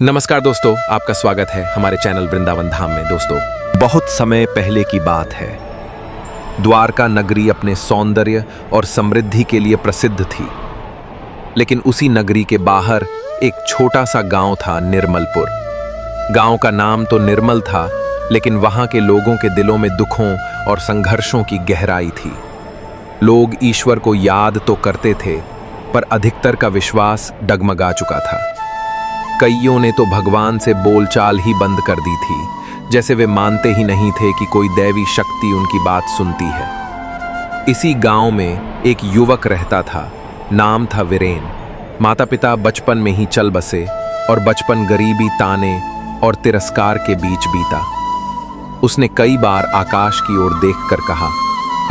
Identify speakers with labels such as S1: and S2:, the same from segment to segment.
S1: नमस्कार दोस्तों, आपका स्वागत है हमारे चैनल वृंदावन धाम में। दोस्तों, बहुत समय पहले की बात है। द्वारका नगरी अपने सौंदर्य और समृद्धि के लिए प्रसिद्ध थी, लेकिन उसी नगरी के बाहर एक छोटा सा गांव था, निर्मलपुर। गांव का नाम तो निर्मल था, लेकिन वहां के लोगों के दिलों में दुखों और संघर्षों की गहराई थी। लोग ईश्वर को याद तो करते थे, पर अधिकतर का विश्वास डगमगा चुका था। कईयों ने तो भगवान से बोलचाल ही बंद कर दी थी, जैसे वे मानते ही नहीं थे कि कोई दैवी शक्ति उनकी बात सुनती है। इसी गांव में एक युवक रहता था, नाम था वीरेन। माता पिता बचपन में ही चल बसे और बचपन गरीबी, ताने और तिरस्कार के बीच बीता। उसने कई बार आकाश की ओर देखकर कहा,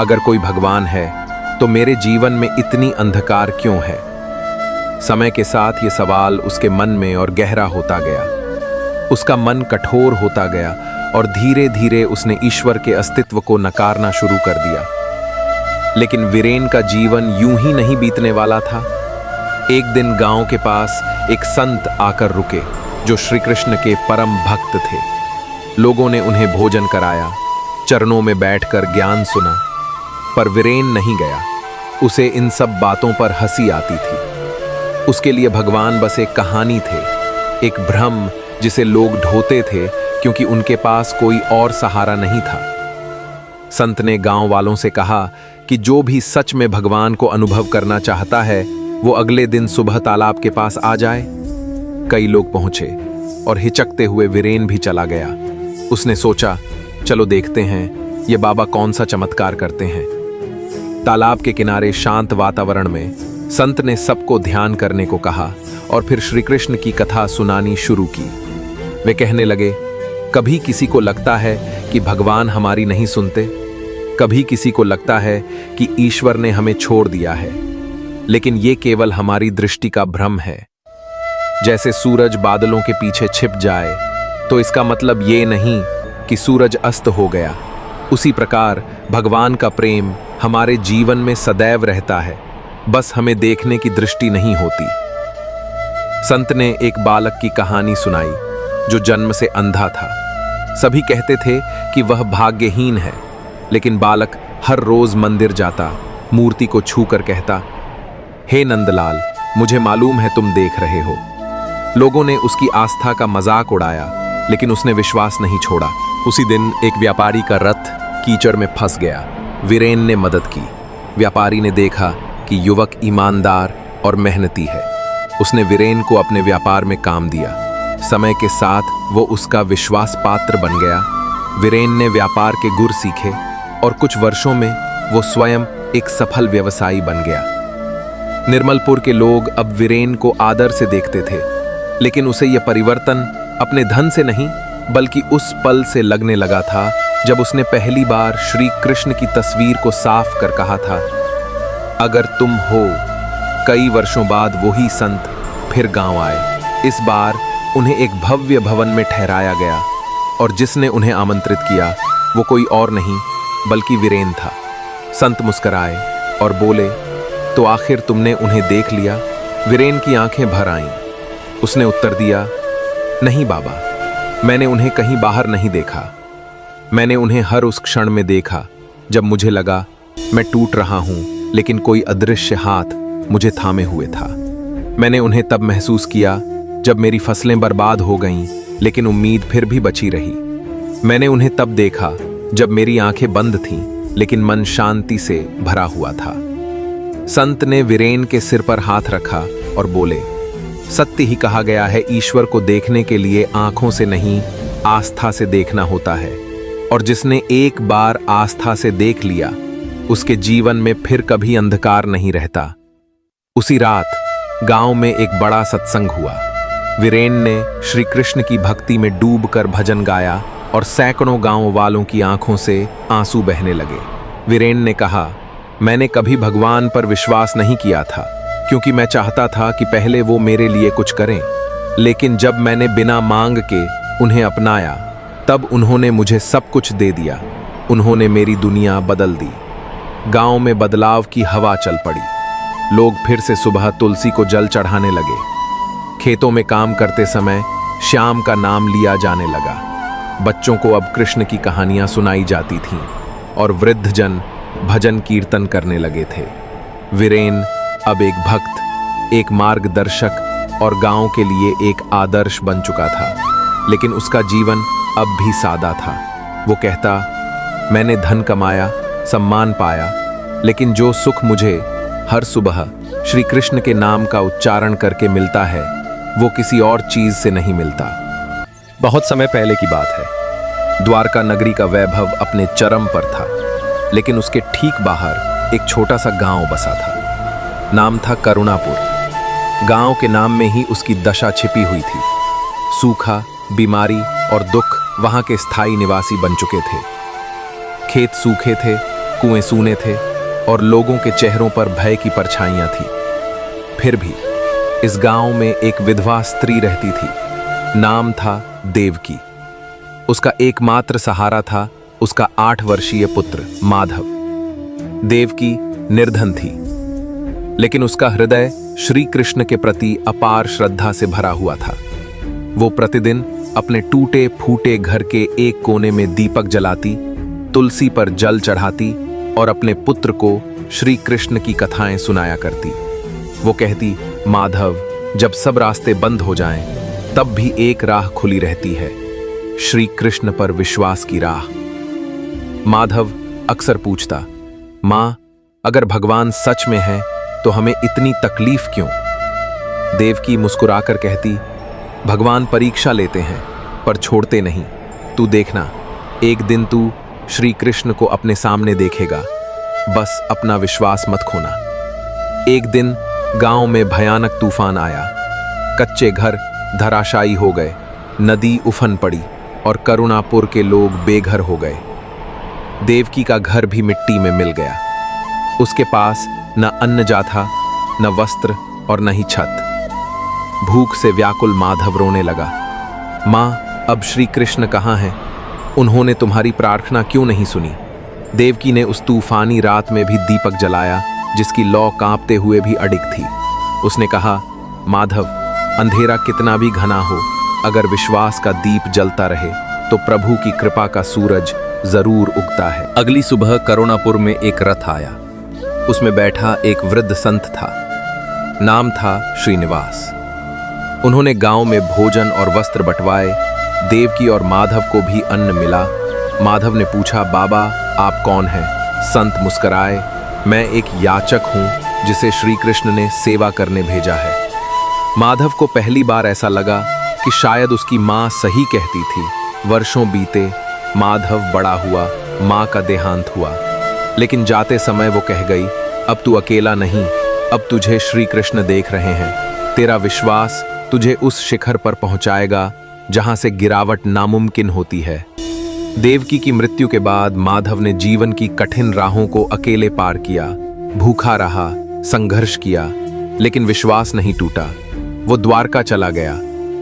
S1: अगर कोई भगवान है तो मेरे जीवन में इतनी अंधकार क्यों है। समय के साथ ये सवाल उसके मन में और गहरा होता गया। उसका मन कठोर होता गया और धीरे धीरे उसने ईश्वर के अस्तित्व को नकारना शुरू कर दिया। लेकिन वीरेन का जीवन यूं ही नहीं बीतने वाला था। एक दिन गांव के पास एक संत आकर रुके, जो श्री कृष्ण के परम भक्त थे। लोगों ने उन्हें भोजन कराया, चरणों में बैठकर ज्ञान सुना, पर वीरेन नहीं गया। उसे इन सब बातों पर हंसी आती थी। उसके लिए भगवान बस एक कहानी थे, एक भ्रम जिसे लोग ढोते थे, क्योंकि उनके पास कोई और सहारा नहीं था। संत ने गांव वालों से कहा कि जो भी सच में भगवान को अनुभव करना चाहता है, वो अगले दिन सुबह तालाब के पास आ जाए। कई लोग पहुंचे और हिचकते हुए वीरेन भी चला गया। उसने सोचा, चलो देखते हैं ये बाबा कौन सा चमत्कार करते हैं। तालाब के किनारे शांत वातावरण में संत ने सबको ध्यान करने को कहा और फिर श्री कृष्ण की कथा सुनानी शुरू की। वे कहने लगे, कभी किसी को लगता है कि भगवान हमारी नहीं सुनते, कभी किसी को लगता है कि ईश्वर ने हमें छोड़ दिया है, लेकिन ये केवल हमारी दृष्टि का भ्रम है। जैसे सूरज बादलों के पीछे छिप जाए तो इसका मतलब ये नहीं कि सूरज अस्त हो गया। उसी प्रकार भगवान का प्रेम हमारे जीवन में सदैव रहता है, बस हमें देखने की दृष्टि नहीं होती। संत ने एक बालक की कहानी सुनाई, जो जन्म से अंधा था। सभी कहते थे कि वह भाग्यहीन है, लेकिन बालक हर रोज मंदिर जाता, मूर्ति को छूकर कहता, हे नंदलाल, मुझे मालूम है तुम देख रहे हो। लोगों ने उसकी आस्था का मजाक उड़ाया, लेकिन उसने विश्वास नहीं छोड़ा। उसी दिन एक व्यापारी का रथ कीचड़ में फंस गया। वीरेन ने मदद की। व्यापारी ने देखा कि युवक ईमानदार और मेहनती है। उसने वीरेन को अपने व्यापार में काम दिया। समय के साथ वो उसका विश्वास पात्र बन गया। वीरेन ने व्यापार के गुर सीखे और कुछ वर्षों में वो स्वयं एक सफल व्यवसायी बन गया। निर्मलपुर के लोग अब वीरेन को आदर से देखते थे, लेकिन उसे यह परिवर्तन अपने धन से नहीं, बल्कि उस पल से लगने लगा था जब उसने पहली बार श्री कृष्ण की तस्वीर को साफ कर कहा था, अगर तुम हो। कई वर्षों बाद वही संत फिर गांव आए। इस बार उन्हें एक भव्य भवन में ठहराया गया और जिसने उन्हें आमंत्रित किया वो कोई और नहीं बल्कि वीरेन था। संत मुस्कुराए और बोले, तो आखिर तुमने उन्हें देख लिया? वीरेन की आंखें भर आईं। उसने उत्तर दिया, नहीं बाबा, मैंने उन्हें कहीं बाहर नहीं देखा। मैंने उन्हें हर उस क्षण में देखा जब मुझे लगा मैं टूट रहा हूं, लेकिन कोई अदृश्य हाथ मुझे थामे हुए था। मैंने उन्हें तब महसूस किया जब मेरी फसलें बर्बाद हो गईं, लेकिन उम्मीद फिर भी बची रही। मैंने उन्हें तब देखा जब मेरी आंखें बंद थीं, लेकिन मन शांति से भरा हुआ था। संत ने वीरेन के सिर पर हाथ रखा और बोले, सत्य ही कहा गया है, ईश्वर को देखने के लिए आंखों से नहीं, आस्था से देखना होता है। और जिसने एक बार आस्था से देख लिया, उसके जीवन में फिर कभी अंधकार नहीं रहता। उसी रात गांव में एक बड़ा सत्संग हुआ। वीरेन ने श्री कृष्ण की भक्ति में डूबकर भजन गाया और सैकड़ों गांव वालों की आंखों से आंसू बहने लगे। वीरेन ने कहा, मैंने कभी भगवान पर विश्वास नहीं किया था, क्योंकि मैं चाहता था कि पहले वो मेरे लिए कुछ करें। लेकिन जब मैंने बिना मांग के उन्हें अपनाया, तब उन्होंने मुझे सब कुछ दे दिया। उन्होंने मेरी दुनिया बदल दी। गांव में बदलाव की हवा चल पड़ी। लोग फिर से सुबह तुलसी को जल चढ़ाने लगे। खेतों में काम करते समय श्याम का नाम लिया जाने लगा। बच्चों को अब कृष्ण की कहानियां सुनाई जाती थीं और वृद्धजन भजन कीर्तन करने लगे थे। वीरेन अब एक भक्त, एक मार्गदर्शक और गांव के लिए एक आदर्श बन चुका था। लेकिन उसका जीवन अब भी सादा था। वो कहता, मैंने धन कमाया, सम्मान पाया, लेकिन जो सुख मुझे हर सुबह श्री कृष्ण के नाम का उच्चारण करके मिलता है, वो किसी और चीज से नहीं मिलता। बहुत समय पहले की बात है। द्वारका नगरी का वैभव अपने चरम पर था, लेकिन उसके ठीक बाहर एक छोटा सा गांव बसा था। नाम था करुणापुर। गांव के नाम में ही उसकी दशा छिपी हुई थी। सूखा, बीमारी और दुख वहां के स्थायी निवासी बन चुके थे। खेत सूखे थे, कुएं सूने थे और लोगों के चेहरों पर भय की परछाइयां थी। फिर भी इस गांव में एक विधवा स्त्री रहती थी। नाम था देवकी। उसका एकमात्र सहारा था उसका 8 वर्षीय पुत्र माधव। देवकी निर्धन थी, लेकिन उसका हृदय श्री कृष्ण के प्रति अपार श्रद्धा से भरा हुआ था। वो प्रतिदिन अपने टूटे फूटे घर के एक कोने में दीपक जलाती, तुलसी पर जल चढ़ाती और अपने पुत्र को श्री कृष्ण की कथाएं सुनाया करती। वो कहती, माधव, जब सब रास्ते बंद हो जाएं, तब भी एक राह खुली रहती है, श्री कृष्ण पर विश्वास की राह। माधव अक्सर पूछता, मां, अगर भगवान सच में है तो हमें इतनी तकलीफ क्यों? देवकी मुस्कुराकर कहती, भगवान परीक्षा लेते हैं पर छोड़ते नहीं। तू देखना, एक दिन तू श्री कृष्ण को अपने सामने देखेगा। बस अपना विश्वास मत खोना। एक दिन गांव में भयानक तूफान आया। कच्चे घर धराशायी हो गए, नदी उफन पड़ी और करुणापुर के लोग बेघर हो गए। देवकी का घर भी मिट्टी में मिल गया। उसके पास न अन्न जा था, न वस्त्र और न ही छत। भूख से व्याकुल माधव रोने लगा, मां, अब श्री कृष्ण कहाँ हैं? उन्होंने तुम्हारी प्रार्थना क्यों नहीं सुनी? देवकी ने उस तूफानी रात में भी दीपक जलाया, जिसकी लौ कांपते हुए भी अडिग थी। उसने कहा, माधव, अंधेरा कितना भी घना हो, अगर विश्वास का दीप जलता रहे तो प्रभु की कृपा का सूरज जरूर उगता है। अगली सुबह करुणापुर में एक रथ आया। उसमें बैठा एक वृद्ध संत था। नाम था श्रीनिवास। उन्होंने गांव में भोजन और वस्त्र बंटवाए। देवकी और माधव को भी अन्न मिला। माधव ने पूछा, बाबा, आप कौन हैं? संत मुस्कुराए, मैं एक याचक हूं जिसे श्री कृष्ण ने सेवा करने भेजा है। माधव को पहली बार ऐसा लगा कि शायद उसकी मां सही कहती थी। वर्षों बीते, माधव बड़ा हुआ, मां का देहांत हुआ, लेकिन जाते समय वो कह गई, अब तू अकेला नहीं, अब तुझे श्री कृष्ण देख रहे हैं। तेरा विश्वास तुझे उस शिखर पर पहुंचाएगा जहां से गिरावट नामुमकिन होती है। देवकी की मृत्यु के बाद माधव ने जीवन की कठिन राहों को अकेले पार किया, भूखा रहा, संघर्ष किया, लेकिन विश्वास नहीं टूटा। वो द्वारका चला गया,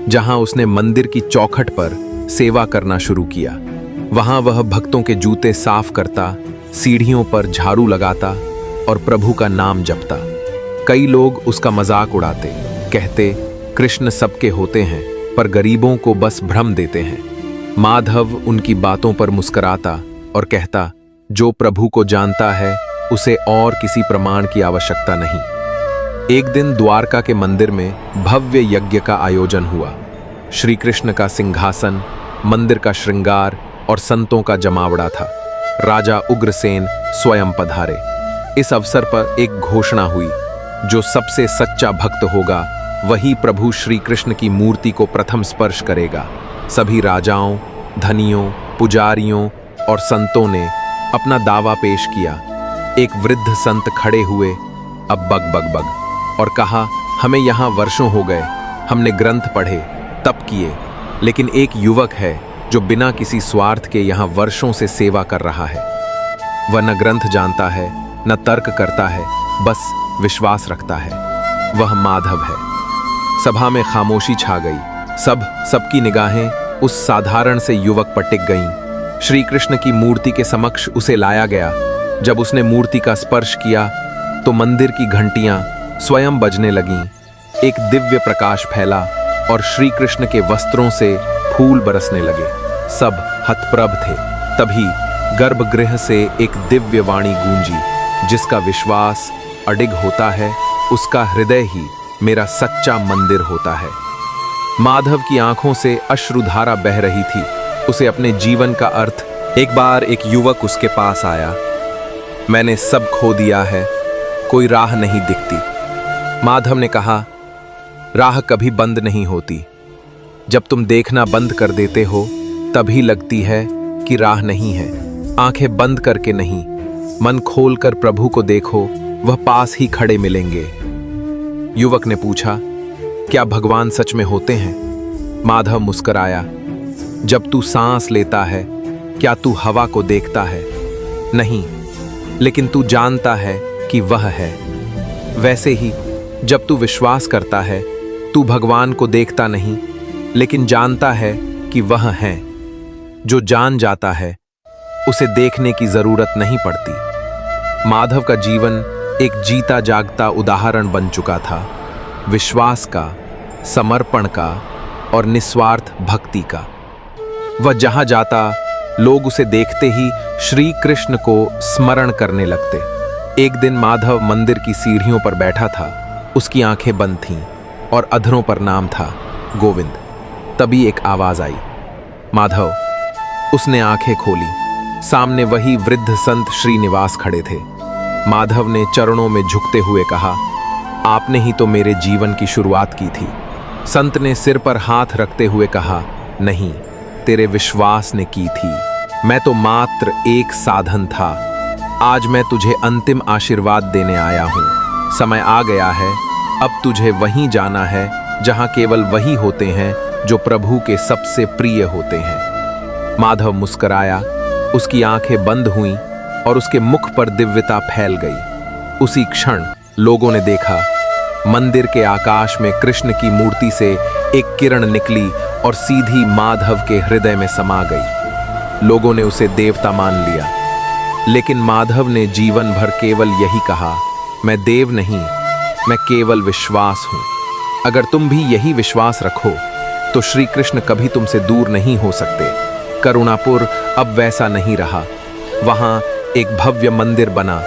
S1: जहां उसने मंदिर की चौखट पर सेवा करना शुरू किया। वहां वह भक्तों के जूते साफ करता, सीढ़ियों पर झाड़ू लगाता और प्रभु का नाम जपता। कई लोग उसका मजाक उड़ाते, कहते, कृष्ण सबके होते हैं पर गरीबों को बस भ्रम देते हैं। माधव उनकी बातों पर मुस्कुराता और कहता, जो प्रभु को जानता है उसे और किसी प्रमाण की आवश्यकता नहीं। एक दिन द्वारका के मंदिर में भव्य यज्ञ का आयोजन हुआ। श्री कृष्ण का सिंहासन, मंदिर का श्रृंगार और संतों का जमावड़ा था। राजा उग्रसेन स्वयं पधारे। इस अवसर पर एक घोषणा हुई, जो सबसे सच्चा भक्त होगा वही प्रभु श्री कृष्ण की मूर्ति को प्रथम स्पर्श करेगा। सभी राजाओं, धनियों, पुजारियों और संतों ने अपना दावा पेश किया। एक वृद्ध संत खड़े हुए, अब बग बग बग, और कहा, हमें यहाँ वर्षों हो गए, हमने ग्रंथ पढ़े, तप किए, लेकिन एक युवक है जो बिना किसी स्वार्थ के यहाँ वर्षों से सेवा कर रहा है। वह न ग्रंथ जानता है, न तर्क करता है, बस विश्वास रखता है। वह माधव है। सभा में खामोशी छा गई। सबकी निगाहें उस साधारण से युवक पर टिक गईं। श्री कृष्ण की मूर्ति के समक्ष उसे लाया गया। जब उसने मूर्ति का स्पर्श किया तो मंदिर की घंटियां स्वयं बजने लगीं। एक दिव्य प्रकाश फैला और श्री कृष्ण के वस्त्रों से फूल बरसने लगे। सब हतप्रभ थे। तभी गर्भगृह से एक दिव्य वाणी गूंजी, जिसका विश्वास अडिग होता है उसका हृदय ही मेरा सच्चा मंदिर होता है। माधव की आंखों से अश्रुधारा बह रही थी। उसे अपने जीवन का अर्थ। एक बार एक युवक उसके पास आया। मैंने सब खो दिया है, कोई राह नहीं दिखती। माधव ने कहा, राह कभी बंद नहीं होती। जब तुम देखना बंद कर देते हो तभी लगती है कि राह नहीं है। आंखें बंद करके नहीं, मन खोलकर प्रभु को देखो, वह पास ही खड़े मिलेंगे। युवक ने पूछा, क्या भगवान सच में होते हैं? माधव मुस्कुराया, जब तू सांस लेता है क्या तू हवा को देखता है? नहीं, लेकिन तू जानता है कि वह है। वैसे ही जब तू विश्वास करता है, तू भगवान को देखता नहीं, लेकिन जानता है कि वह है। जो जान जाता है उसे देखने की जरूरत नहीं पड़ती। माधव का जीवन एक जीता जागता उदाहरण बन चुका था, विश्वास का, समर्पण का और निस्वार्थ भक्ति का। वह जहां जाता लोग उसे देखते ही श्री कृष्ण को स्मरण करने लगते। एक दिन माधव मंदिर की सीढ़ियों पर बैठा था। उसकी आंखें बंद थीं और अधरों पर नाम था गोविंद। तभी एक आवाज आई, माधव। उसने आंखें खोली। सामने वही वृद्ध संत श्रीनिवास खड़े थे। माधव ने चरणों में झुकते हुए कहा, आपने ही तो मेरे जीवन की शुरुआत की थी। संत ने सिर पर हाथ रखते हुए कहा, नहीं, तेरे विश्वास ने की थी। मैं तो मात्र एक साधन था। आज मैं तुझे अंतिम आशीर्वाद देने आया हूं। समय आ गया है, अब तुझे वहीं जाना है जहां केवल वही होते हैं जो प्रभु के सबसे प्रिय होते हैं। माधव मुस्कुराया। उसकी आंखें बंद हुईं और उसके मुख पर दिव्यता फैल गई। उसी क्षण लोगों ने देखा, मंदिर के आकाश में कृष्ण की मूर्ति से एक किरण निकली और सीधी माधव के हृदय में समा गई। लोगों ने उसे देवता मान लिया, लेकिन माधव ने जीवन भर केवल यही कहा, मैं देव नहीं, मैं केवल विश्वास हूं। अगर तुम भी यही विश्वास रखो तो श्री कृष्ण कभी तुमसे दूर नहीं हो सकते। करुणापुर अब वैसा नहीं रहा। वहां एक भव्य मंदिर बना,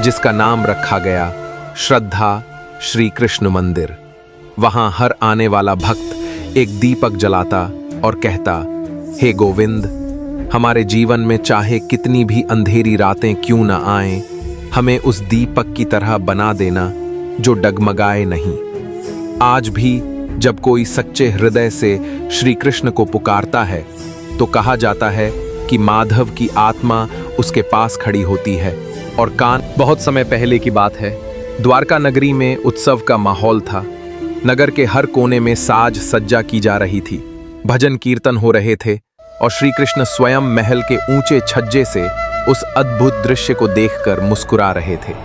S1: जिसका नाम रखा गया श्रद्धा श्री कृष्ण मंदिर। वहां हर आने वाला भक्त एक दीपक जलाता और कहता, हे गोविंद, हमारे जीवन में चाहे कितनी भी अंधेरी रातें क्यों ना आएं, हमें उस दीपक की तरह बना देना जो डगमगाए नहीं। आज भी जब कोई सच्चे हृदय से श्री कृष्ण को पुकारता है तो कहा जाता है कि माधव की आत्मा उसके पास खड़ी होती है और कान। बहुत समय पहले की बात है। द्वारका नगरी में उत्सव का माहौल था। नगर के हर कोने में साज सज्जा की जा रही थी, भजन कीर्तन हो रहे थे और श्री कृष्ण स्वयं महल के ऊंचे छज्जे से उस अद्भुत दृश्य को देखकर मुस्कुरा रहे थे।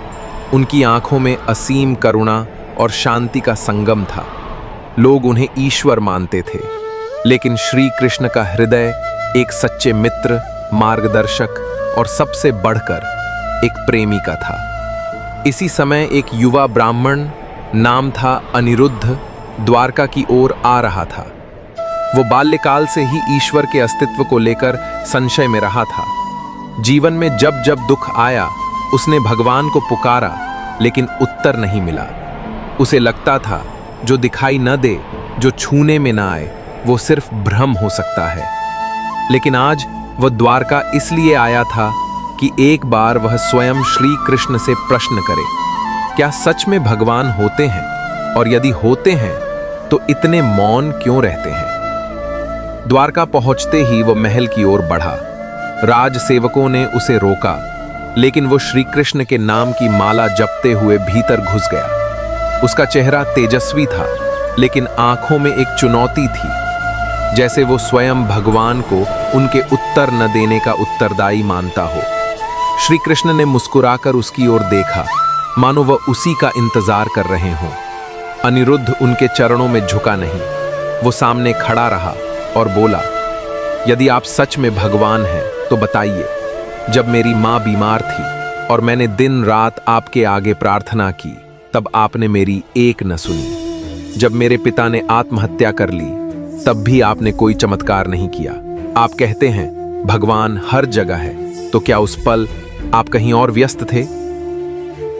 S1: उनकी आंखों में असीम करुणा और शांति का संगम था। लोग उन्हें ईश्वर मानते थे, लेकिन श्री कृष्ण का हृदय एक सच्चे मित्र, मार्गदर्शक और सबसे बढ़कर एक प्रेमी का था। इसी समय एक युवा ब्राह्मण, नाम था अनिरुद्ध, द्वारका की ओर आ रहा था। वो बाल्यकाल से ही ईश्वर के अस्तित्व को लेकर संशय में रहा था। जीवन में जब जब दुख आया उसने भगवान को पुकारा, लेकिन उत्तर नहीं मिला। उसे लगता था जो दिखाई न दे, जो छूने में ना आए, वो सिर्फ भ्रम हो सकता है। लेकिन आज वह द्वारका इसलिए आया था कि एक बार वह स्वयं श्री कृष्ण से प्रश्न करे, क्या सच में भगवान होते हैं? और यदि होते हैं तो इतने मौन क्यों रहते हैं? द्वारका पहुंचते ही वह महल की ओर बढ़ा। राज सेवकों ने उसे रोका, लेकिन वो श्री कृष्ण के नाम की माला जपते हुए भीतर घुस गया। उसका चेहरा तेजस्वी था, लेकिन आंखों में एक चुनौती थी, जैसे वो स्वयं भगवान को उनके उत्तर न देने का उत्तरदायी मानता हो। श्री कृष्ण ने मुस्कुराकर उसकी ओर देखा, मानो वह उसी का इंतजार कर रहे हों। अनिरुद्ध उनके चरणों में झुका नहीं, वो सामने खड़ा रहा और बोला, यदि आप सच में भगवान हैं तो बताइए, जब मेरी माँ बीमार थी और मैंने दिन रात आपके आगे प्रार्थना की, तब आपने मेरी एक न सुनी। जब मेरे पिता ने आत्महत्या कर ली तब भी आपने कोई चमत्कार नहीं किया। आप कहते हैं भगवान हर जगह है, तो क्या उस पल आप कहीं और व्यस्त थे?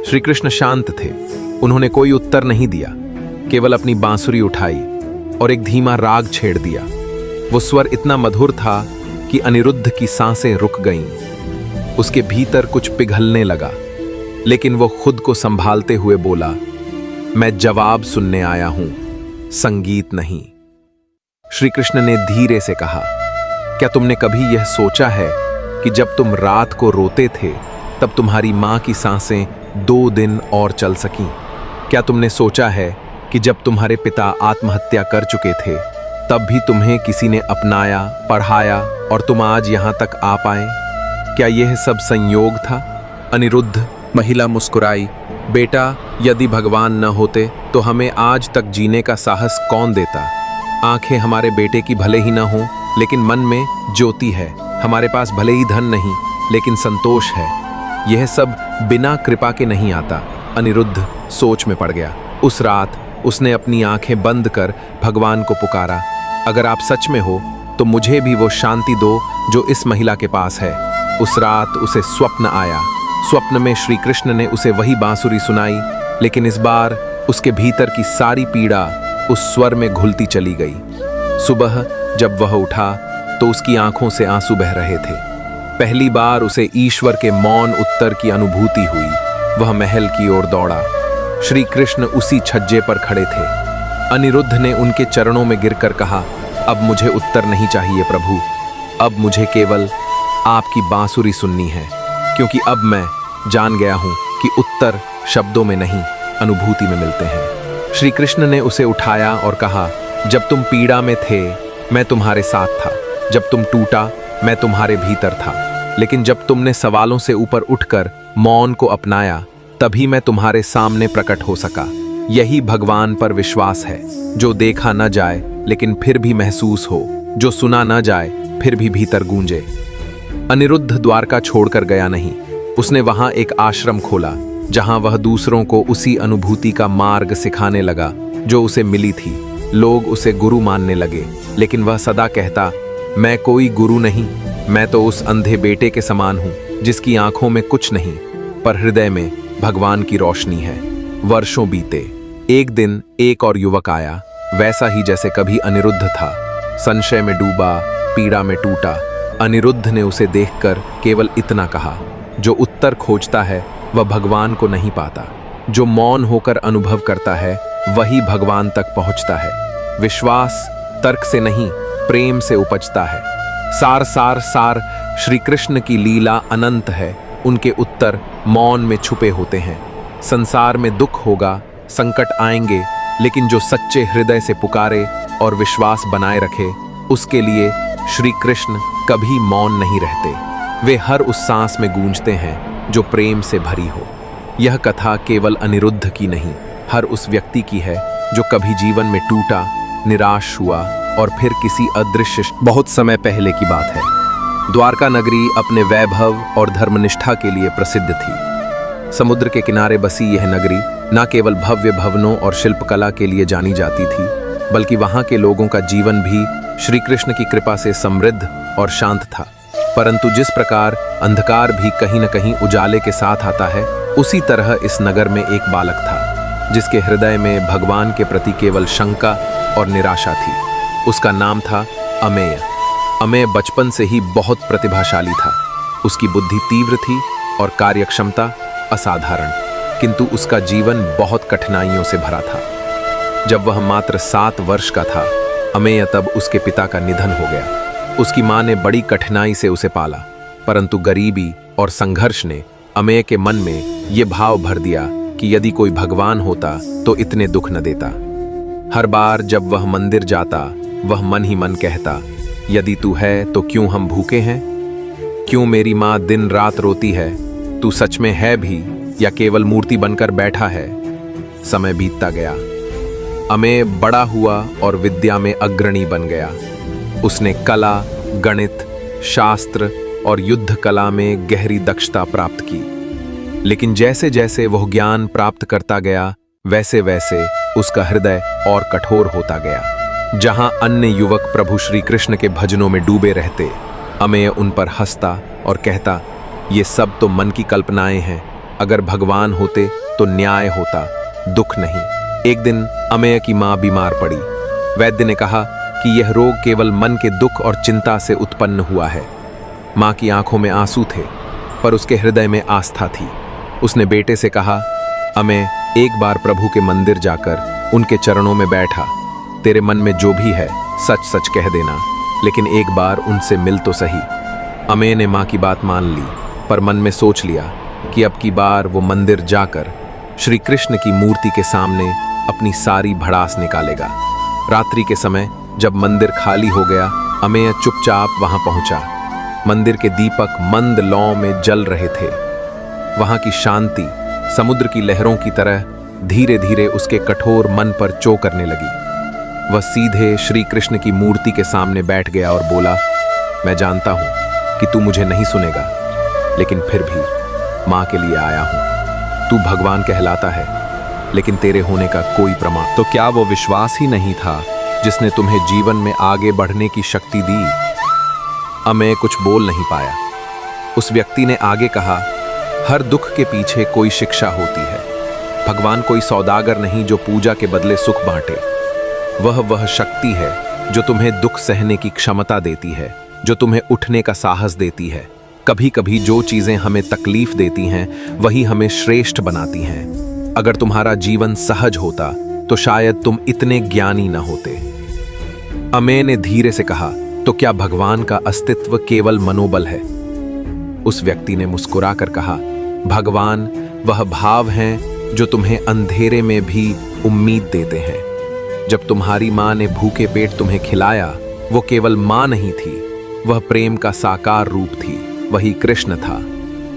S1: श्री कृष्ण शांत थे। उन्होंने कोई उत्तर नहीं दिया, केवल अपनी बांसुरी उठाई और एक धीमा राग छेड़ दिया। वो स्वर इतना मधुर था कि अनिरुद्ध की सांसें रुक गईं। उसके भीतर कुछ पिघलने लगा, लेकिन वो खुद को संभालते हुए बोला, मैं जवाब सुनने आया हूं, संगीत नहीं। श्री कृष्ण ने धीरे से कहा, क्या तुमने कभी यह सोचा है कि जब तुम रात को रोते थे तब तुम्हारी मां की सांसें 2 दिन और चल सकीं? क्या तुमने सोचा है कि जब तुम्हारे पिता आत्महत्या कर चुके थे तब भी तुम्हें किसी ने अपनाया, पढ़ाया और तुम आज यहां तक आ पाए? क्या यह सब संयोग था? अनिरुद्ध, महिला मुस्कुराई। बेटा, यदि भगवान न होते तो हमें आज तक जीने का साहस कौन देता? आंखें हमारे बेटे की भले ही ना हो, लेकिन मन में ज्योति है। हमारे पास भले ही धन नहीं, लेकिन संतोष है। यह सब बिना कृपा के नहीं आता। अनिरुद्ध सोच में पड़ गया। उस रात उसने अपनी आंखें बंद कर भगवान को पुकारा, अगर आप सच में हो तो मुझे भी वो शांति दो जो इस महिला के पास है। उस रात उसे स्वप्न आया। स्वप्न में श्री कृष्ण ने उसे वही बांसुरी सुनाई, लेकिन इस बार उसके भीतर की सारी पीड़ा उस स्वर में घुलती चली गई। सुबह जब वह उठा तो उसकी आंखों से आंसू बह रहे थे। पहली बार उसे ईश्वर के मौन उत्तर की अनुभूति हुई। वह महल की ओर दौड़ा। श्री कृष्ण उसी छज्जे पर खड़े थे। अनिरुद्ध ने उनके चरणों में गिरकर कहा, अब मुझे उत्तर नहीं चाहिए प्रभु, अब मुझे केवल आपकी बांसुरी सुननी है, क्योंकि अब मैं जान गया हूं कि उत्तर शब्दों में नहीं, अनुभूति में मिलते हैं। श्री कृष्ण ने उसे उठाया और कहा, जब तुम पीड़ा में थे मैं तुम्हारे साथ था, जब तुम टूटा मैं तुम्हारे भीतर था, लेकिन जब तुमने सवालों से ऊपर उठकर मौन को अपनाया तभी मैं तुम्हारे सामने प्रकट हो सका। यही भगवान पर विश्वास है, जो देखा न जाए लेकिन फिर भी महसूस हो, जो सुना न जाए फिर भी भीतर गूंजे। अनिरुद्ध द्वारका छोड़कर गया नहीं। उसने वहां एक आश्रम खोला, जहां वह दूसरों को उसी अनुभूति का मार्ग सिखाने लगा जो उसे मिली थी। लोग उसे गुरु मानने लगे, लेकिन वह सदा कहता, मैं कोई गुरु नहीं, मैं तो उस अंधे बेटे के समान हूं जिसकी आंखों में कुछ नहीं पर हृदय में भगवान की रोशनी है। वर्षों बीते। एक दिन एक और युवक आया, वैसा ही जैसे कभी अनिरुद्ध था, संशय में डूबा, पीड़ा में टूटा। अनिरुद्ध ने उसे देखकर केवल इतना कहा, जो उत्तर खोजता है वह भगवान को नहीं पाता, जो मौन होकर अनुभव करता है वही भगवान तक पहुंचता है। विश्वास तर्क से नहीं, प्रेम से उपजता है। सार सार सार श्री कृष्ण की लीला अनंत है। उनके उत्तर मौन में छुपे होते हैं। संसार में दुख होगा, संकट आएंगे, लेकिन जो सच्चे हृदय से पुकारे और विश्वास बनाए रखे, उसके लिए श्री कृष्ण कभी मौन नहीं रहते। वे हर उस सांस में गूंजते हैं जो प्रेम से भरी हो। यह कथा केवल अनिरुद्ध की नहीं, हर उस व्यक्ति की है जो कभी जीवन में टूटा, निराश हुआ और फिर किसी अदृश्य। बहुत समय पहले की बात है। द्वारका नगरी अपने वैभव और धर्मनिष्ठा के लिए प्रसिद्ध थी। समुद्र के किनारे बसी यह नगरी न केवल भव्य भवनों और शिल्पकला के लिए जानी जाती थी, बल्कि वहां के लोगों का जीवन भी श्री कृष्ण की कृपा से समृद्ध और शांत था। परंतु जिस प्रकार अंधकार भी कहीं न कहीं उजाले के साथ आता है, उसी तरह इस नगर में एक बालक था जिसके हृदय में भगवान के प्रति केवल शंका और निराशा थी। उसका नाम था अमेय। अमेय बचपन से ही बहुत प्रतिभाशाली था। उसकी बुद्धि तीव्र थी और कार्यक्षमता असाधारण, किंतु उसका जीवन बहुत कठिनाइयों से भरा था। जब वह मात्र 7 वर्ष का था, अमेय तब उसके पिता का निधन हो गया। उसकी मां ने बड़ी कठिनाई से उसे पाला, परंतु गरीबी और संघर्ष ने अमेय के मन में ये भाव भर दिया कि यदि कोई भगवान होता तो इतने दुख न देता। हर बार जब वह मंदिर जाता, वह मन ही मन कहता, यदि तू है तो क्यों हम भूखे हैं? क्यों मेरी माँ दिन रात रोती है? तू सच में है भी या केवल मूर्ति बनकर बैठा है? समय बीतता गया। अमेय बड़ा हुआ और विद्या में अग्रणी बन गया। उसने कला, गणित, शास्त्र और युद्ध कला में गहरी दक्षता प्राप्त की। लेकिन जैसे जैसे वह ज्ञान प्राप्त करता गया, वैसे वैसे उसका हृदय और कठोर होता गया। जहां अन्य युवक प्रभु श्री कृष्ण के भजनों में डूबे रहते, अमेय उन पर हंसता और कहता, ये सब तो मन की कल्पनाएं हैं, अगर भगवान होते तो न्याय होता, दुख नहीं। एक दिन अमेय की मां बीमार पड़ी। वैद्य ने कहा कि यह रोग केवल मन के दुख और चिंता से उत्पन्न हुआ है। मां की आंखों में आंसू थे, पर उसके हृदय में आस्था थी। उसने बेटे से कहा, अमेय, एक बार प्रभु के मंदिर जाकर उनके चरणों में बैठा। तेरे मन में जो भी है सच सच कह देना, लेकिन एक बार उनसे मिल तो सही। अमेय ने मां की बात मान ली, पर मन में सोच लिया कि अब की बार वो मंदिर जाकर श्री कृष्ण की मूर्ति के सामने अपनी सारी भड़ास निकालेगा। रात्रि के समय जब मंदिर खाली हो गया, अमेय चुपचाप वहां पहुंचा। मंदिर के दीपक मंद लौ में जल रहे थे। वहां की शांति समुद्र की लहरों की तरह धीरे धीरे उसके कठोर मन पर चो करने लगी। वह सीधे श्री कृष्ण की मूर्ति के सामने बैठ गया और बोला, मैं जानता हूं कि तू मुझे नहीं सुनेगा, लेकिन फिर भी मां के लिए आया हूं। तू भगवान कहलाता है, लेकिन तेरे होने का कोई प्रमाण। तो क्या वो विश्वास ही नहीं था जिसने तुम्हें जीवन में आगे बढ़ने की शक्ति दी? अमेय कुछ बोल नहीं पाया। उस व्यक्ति ने आगे कहा, हर दुख के पीछे कोई शिक्षा होती है। भगवान कोई सौदागर नहीं जो पूजा के बदले सुख बांटे। वह शक्ति है जो तुम्हें दुख सहने की क्षमता देती है, जो तुम्हें उठने का साहस देती है। कभी कभी जो चीजें हमें तकलीफ देती हैं, वही हमें श्रेष्ठ बनाती हैं। अगर तुम्हारा जीवन सहज होता तो शायद तुम इतने ज्ञानी न होते। अमेय ने धीरे से कहा, तो क्या भगवान का अस्तित्व केवल मनोबल है? उस व्यक्ति ने मुस्कुराकर कहा, भगवान वह भाव हैं जो तुम्हें अंधेरे में भी उम्मीद देते हैं। जब तुम्हारी मां ने भूखे पेट तुम्हें खिलाया, वो केवल मां नहीं थी, वह प्रेम का साकार रूप थी, वही कृष्ण था।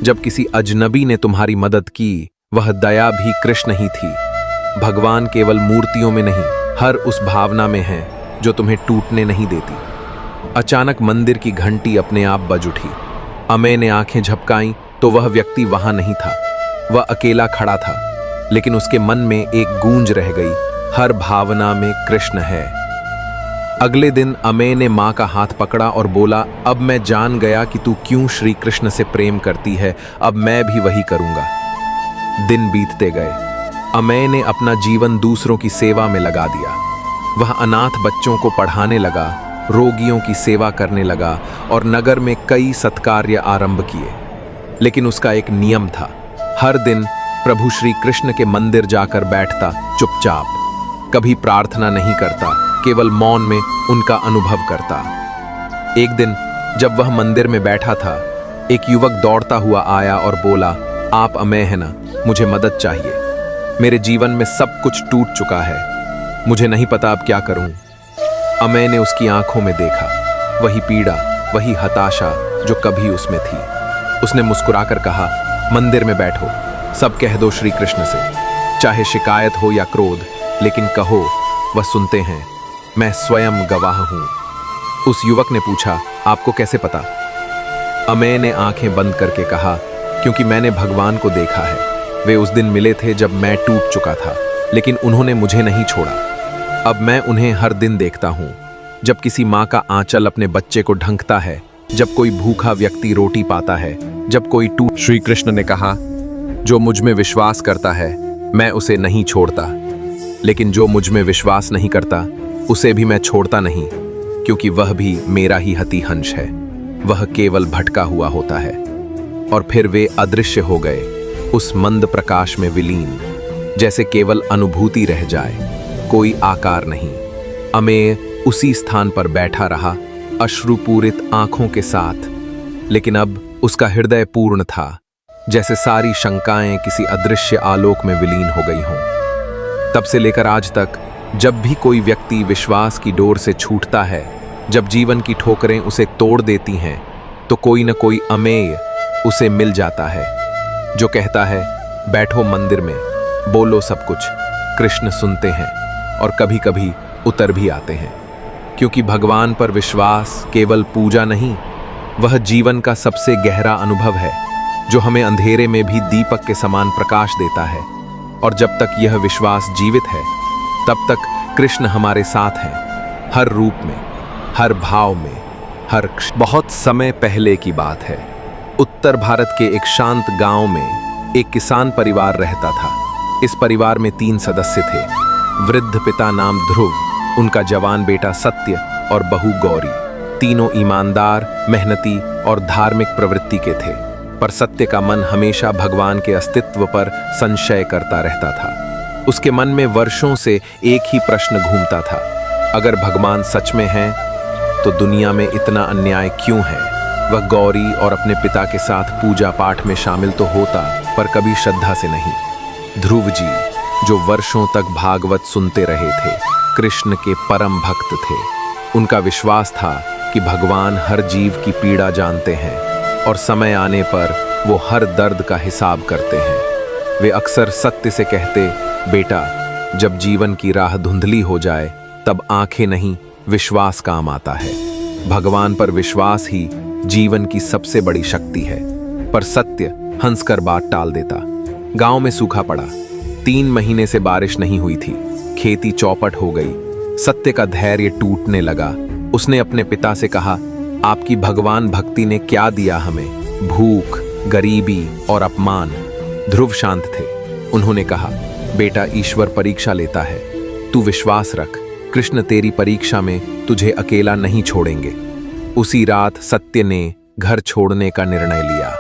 S1: जब किसी अजनबी ने तुम्हारी मदद की, वह दया भी कृष्ण ही थी। भगवान केवल मूर्तियों में नहीं, हर उस भावना में है जो तुम्हें टूटने नहीं देती। अचानक मंदिर की घंटी अपने आप बज उठी। अमेय ने आंखें झपकाईं तो वह व्यक्ति वहां नहीं था। वह अकेला खड़ा था, लेकिन उसके मन में एक गूंज रह गई, हर भावना में कृष्ण है। अगले दिन अमेय ने मां का हाथ पकड़ा और बोला, अब मैं जान गया कि तू क्यों श्री कृष्ण से प्रेम करती है, अब मैं भी वही करूंगा। दिन बीतते गए। अमेय ने अपना जीवन दूसरों की सेवा में लगा दिया। वह अनाथ बच्चों को पढ़ाने लगा, रोगियों की सेवा करने लगा और नगर में कई सत्कार्य आरंभ किए। लेकिन उसका एक नियम था, हर दिन प्रभु श्री कृष्ण के मंदिर जाकर बैठता चुपचाप, कभी प्रार्थना नहीं करता, केवल मौन में उनका अनुभव करता। एक दिन जब वह मंदिर में बैठा था, एक युवक दौड़ता हुआ आया और बोला, आप अमेय है ना, मुझे मदद चाहिए। मेरे जीवन में सब कुछ टूट चुका है, मुझे नहीं पता अब क्या करूं। अमेय ने उसकी आंखों में देखा, वही पीड़ा, वही हताशा जो कभी उसमें थी। उसने मुस्कुराकर कहा, मंदिर में बैठो, सब कह दो श्री कृष्ण से, चाहे शिकायत हो या क्रोध, लेकिन कहो, वह सुनते हैं। मैं स्वयं गवाह हूं। उस युवक ने पूछा, आपको कैसे पता? अमेय ने आंखें बंद करके कहा, क्योंकि मैंने भगवान को देखा है। वे उस दिन मिले थे जब मैं टूट चुका था, लेकिन उन्होंने मुझे नहीं छोड़ा। अब मैं उन्हें हर दिन देखता हूं। जब किसी मां का आंचल अपने बच्चे को ढंकता है, जब कोई भूखा व्यक्ति रोटी पाता है, जब कोई टूट। श्री कृष्ण ने कहा, जो मुझ में विश्वास करता है मैं उसे नहीं छोड़ता, लेकिन जो मुझ में विश्वास नहीं करता उसे भी मैं छोड़ता नहीं, क्योंकि वह भी मेरा ही हतिहंस है। वह केवल भटका हुआ होता है। और फिर वे अदृश्य हो गए, उस मंद प्रकाश में विलीन, जैसे केवल अनुभूति रह जाए, कोई आकार नहीं। अमेय उसी स्थान पर बैठा रहा, अश्रुपूरित आंखों के साथ, लेकिन अब उसका हृदय पूर्ण था, जैसे सारी शंकाएं किसी अदृश्य आलोक में विलीन हो गई हों। तब से लेकर आज तक जब भी कोई व्यक्ति विश्वास की डोर से छूटता है, जब जीवन की ठोकरें उसे तोड़ देती हैं, तो कोई न कोई अमेय उसे मिल जाता है, जो कहता है, बैठो मंदिर में, बोलो सब कुछ, कृष्ण सुनते हैं और कभी कभी उतर भी आते हैं। क्योंकि भगवान पर विश्वास केवल पूजा नहीं, वह जीवन का सबसे गहरा अनुभव है, जो हमें अंधेरे में भी दीपक के समान प्रकाश देता है। और जब तक यह विश्वास जीवित है तब तक कृष्ण हमारे साथ हैं, हर रूप में, हर भाव में, हर बहुत समय पहले की बात है। उत्तर भारत के एक शांत गांव में एक किसान परिवार रहता था। इस परिवार में 3 सदस्य थे। वृद्ध पिता नाम ध्रुव, उनका जवान बेटा सत्य और बहू गौरी। तीनों ईमानदार, मेहनती और धार्मिक प्रवृत्ति के थे, पर सत्य का मन हमेशा भगवान के अस्तित्व पर संशय करता रहता था। उसके मन में वर्षों से एक ही प्रश्न घूमता था, अगर भगवान सच में हैं तो दुनिया में इतना अन्याय क्यों है। वह गौरी और अपने पिता के साथ पूजा पाठ में शामिल तो होता, पर कभी श्रद्धा से नहीं। ध्रुव जी, जो वर्षों तक भागवत सुनते रहे थे, कृष्ण के परम भक्त थे। उनका विश्वास था कि भगवान हर जीव की पीड़ा जानते हैं और समय आने पर वो हर दर्द का हिसाब करते हैं। वे अक्सर सत्य से कहते, बेटा, जब जीवन की राह धुंधली हो जाए तब आंखें नहीं, विश्वास काम आता है। भगवान पर विश्वास ही जीवन की सबसे बड़ी शक्ति है। पर सत्य हंसकर बात टाल देता। गांव में सूखा पड़ा। 3 महीने से बारिश नहीं हुई थी। खेती चौपट हो गई। सत्य का धैर्य टूटने लगा। उसने अपने पिता से कहा, आपकी भगवान भक्ति ने क्या दिया हमें? भूख, गरीबी और अपमान। ध्रुव शांत थे। उन्होंने कहा, बेटा, ईश्वर परीक्षा लेता है, तू विश्वास रख। कृष्ण तेरी परीक्षा में तुझे अकेला नहीं छोड़ेंगे। उसी रात सत्य ने घर छोड़ने का निर्णय लिया।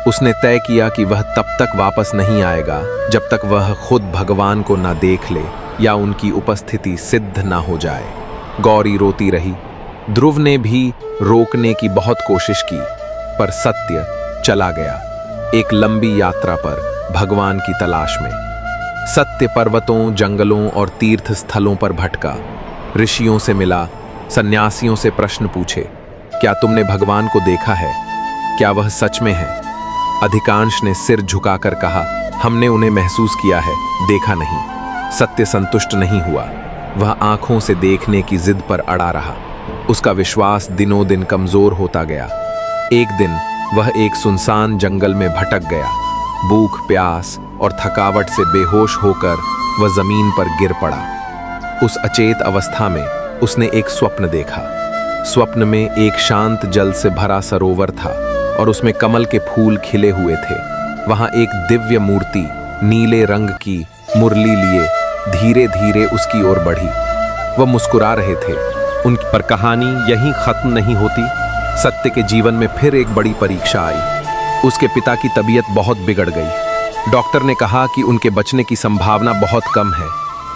S1: उसने तय किया कि वह तब तक वापस नहीं आएगा जब तक वह खुद भगवान को ना देख ले या उनकी उपस्थिति सिद्ध ना हो जाए। गौरी रोती रही। ध्रुव ने भी रोकने की बहुत कोशिश की, पर सत्य चला गया, एक लंबी यात्रा पर, भगवान की तलाश में। सत्य पर्वतों, जंगलों और तीर्थ स्थलों पर भटका। ऋषियों से मिला, सन्यासियों से प्रश्न पूछे, क्या तुमने भगवान को देखा है? क्या वह सच में है? अधिकांश ने सिर झुकाकर कहा, हमने उन्हें महसूस किया है, देखा नहीं। सत्य संतुष्ट नहीं हुआ। वह आंखों से देखने की जिद पर अड़ा रहा। उसका विश्वास दिनों दिन कमजोर होता गया। एक दिन वह एक सुनसान जंगल में भटक गया। भूख, प्यास और थकावट से बेहोश होकर वह जमीन पर गिर पड़ा। उस अचेत अवस्था में उसने एक स्वप्न देखा। स्वप्न में एक शांत जल से भरा सरोवर था और उसमें कमल के फूल खिले हुए थे। वहां एक दिव्य मूर्ति नीले रंग की मुरली लिए धीरे धीरे उसकी ओर बढ़ी। वह मुस्कुरा रहे थे। उनकी पर कहानी यहीं खत्म नहीं होती। सत्य के जीवन में फिर एक बड़ी परीक्षा आई। उसके पिता की तबीयत बहुत बिगड़ गई। डॉक्टर ने कहा कि उनके बचने की संभावना बहुत कम है।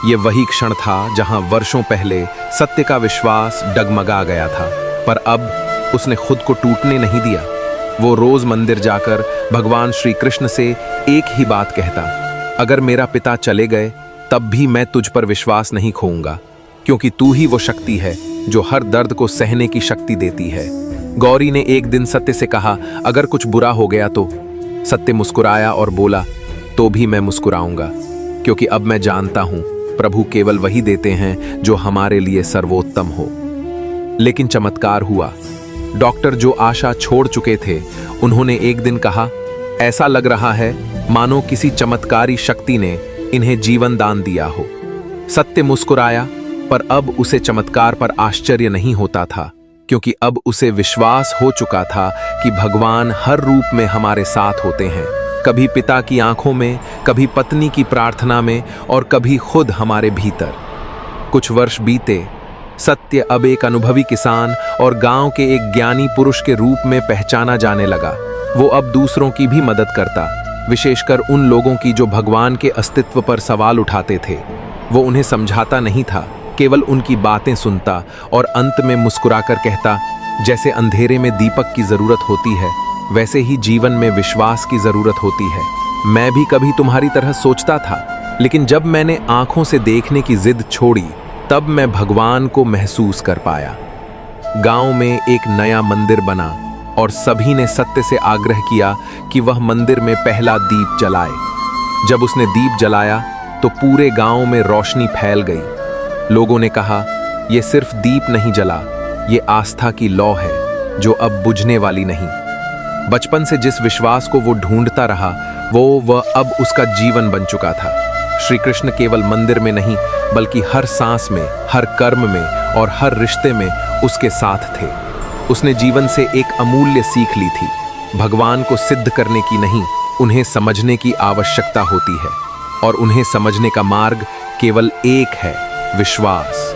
S1: ये वही क्षण था जहां वर्षों पहले सत्य का विश्वास डगमगा गया था, पर अब उसने खुद को टूटने नहीं दिया। वो रोज मंदिर जाकर भगवान श्री कृष्ण से एक ही बात कहता, अगर मेरा पिता चले गए तब भी मैं तुझ पर विश्वास नहीं खोऊंगा, क्योंकि तू ही वो शक्ति है जो हर दर्द को सहने की शक्ति देती है। गौरी ने एक दिन सत्य से कहा, अगर कुछ बुरा हो गया तो? सत्य मुस्कुराया और बोला, तो भी मैं मुस्कुराऊंगा, क्योंकि अब मैं जानता हूं प्रभु केवल वही देते हैं जो हमारे लिए सर्वोत्तम हो। लेकिन चमत्कार हुआ। डॉक्टर जो आशा छोड़ चुके थे, उन्होंने एक दिन कहा, ऐसा लग रहा है मानो किसी चमत्कारी शक्ति ने इन्हें जीवन दान दिया हो। सत्य मुस्कुराया, पर अब उसे चमत्कार पर आश्चर्य नहीं होता था, क्योंकि अब उसे विश्वास हो चुका था कि भगवान हर रूप में हमारे साथ होते हैं, कभी पिता की आंखों में, कभी पत्नी की प्रार्थना में और कभी खुद हमारे भीतर। कुछ वर्ष बीते। सत्य अब एक अनुभवी किसान और गांव के एक ज्ञानी पुरुष के रूप में पहचाना जाने लगा। वो अब दूसरों की भी मदद करता, विशेषकर उन लोगों की जो भगवान के अस्तित्व पर सवाल उठाते थे। वो उन्हें समझाता नहीं था, केवल उनकी बातें सुनता और अंत में मुस्कुराकर कहता, जैसे अंधेरे में दीपक की जरूरत होती है, वैसे ही जीवन में विश्वास की जरूरत होती है। मैं भी कभी तुम्हारी तरह सोचता था, लेकिन जब मैंने आंखों से देखने की जिद छोड़ी, तब मैं भगवान को महसूस कर पाया। गांव में एक नया मंदिर बना और सभी ने सत्य से आग्रह किया कि वह मंदिर में पहला दीप जलाए। जब उसने दीप जलाया तो पूरे गांव में रोशनी फैल गई। लोगों ने कहा, यह सिर्फ दीप नहीं जला, ये आस्था की लौ है जो अब बुझने वाली नहीं। बचपन से जिस विश्वास को वो ढूंढता रहा, वह अब उसका जीवन बन चुका था। श्री कृष्ण केवल मंदिर में नहीं बल्कि हर सांस में, हर कर्म में और हर रिश्ते में उसके साथ थे। उसने जीवन से एक अमूल्य सीख ली थी, भगवान को सिद्ध करने की नहीं, उन्हें समझने की आवश्यकता होती है, और उन्हें समझने का मार्ग केवल एक है, विश्वास।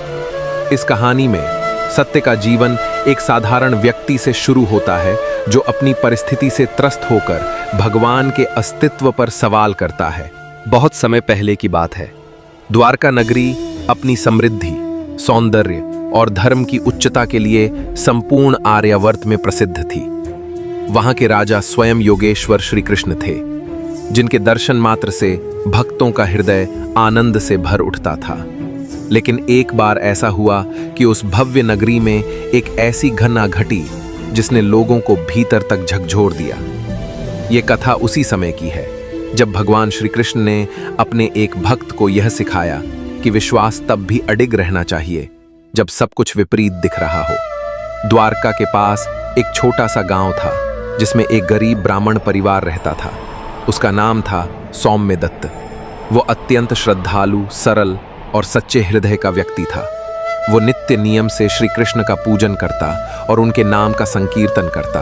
S1: इस कहानी में सत्य का जीवन एक साधारण व्यक्ति से शुरू होता है जो अपनी परिस्थिति से त्रस्त होकर भगवान के अस्तित्व पर सवाल करता है। बहुत समय पहले की बात है। द्वारका नगरी अपनी समृद्धि, सौंदर्य और धर्म की उच्चता के लिए संपूर्ण आर्यावर्त में प्रसिद्ध थी। वहां के राजा स्वयं योगेश्वर श्री कृष्ण थे, जिनके दर्शन मात्र से भक्तों का हृदय आनंद से भर उठता था। लेकिन एक बार ऐसा हुआ कि उस भव्य नगरी में एक ऐसी घटना घटी जिसने लोगों को भीतर तक झकझोर दिया। ये कथा उसी समय की है जब भगवान श्री कृष्ण ने अपने एक भक्त को यह सिखाया कि विश्वास तब भी अडिग रहना चाहिए जब सब कुछ विपरीत दिख रहा हो। द्वारका के पास एक छोटा सा गांव था जिसमें एक गरीब ब्राह्मण परिवार रहता था। उसका नाम था सौम्यदत्त। वो अत्यंत श्रद्धालु, सरल और सच्चे हृदय का व्यक्ति था। वो नित्य नियम से श्री कृष्ण का पूजन करता और उनके नाम का संकीर्तन करता।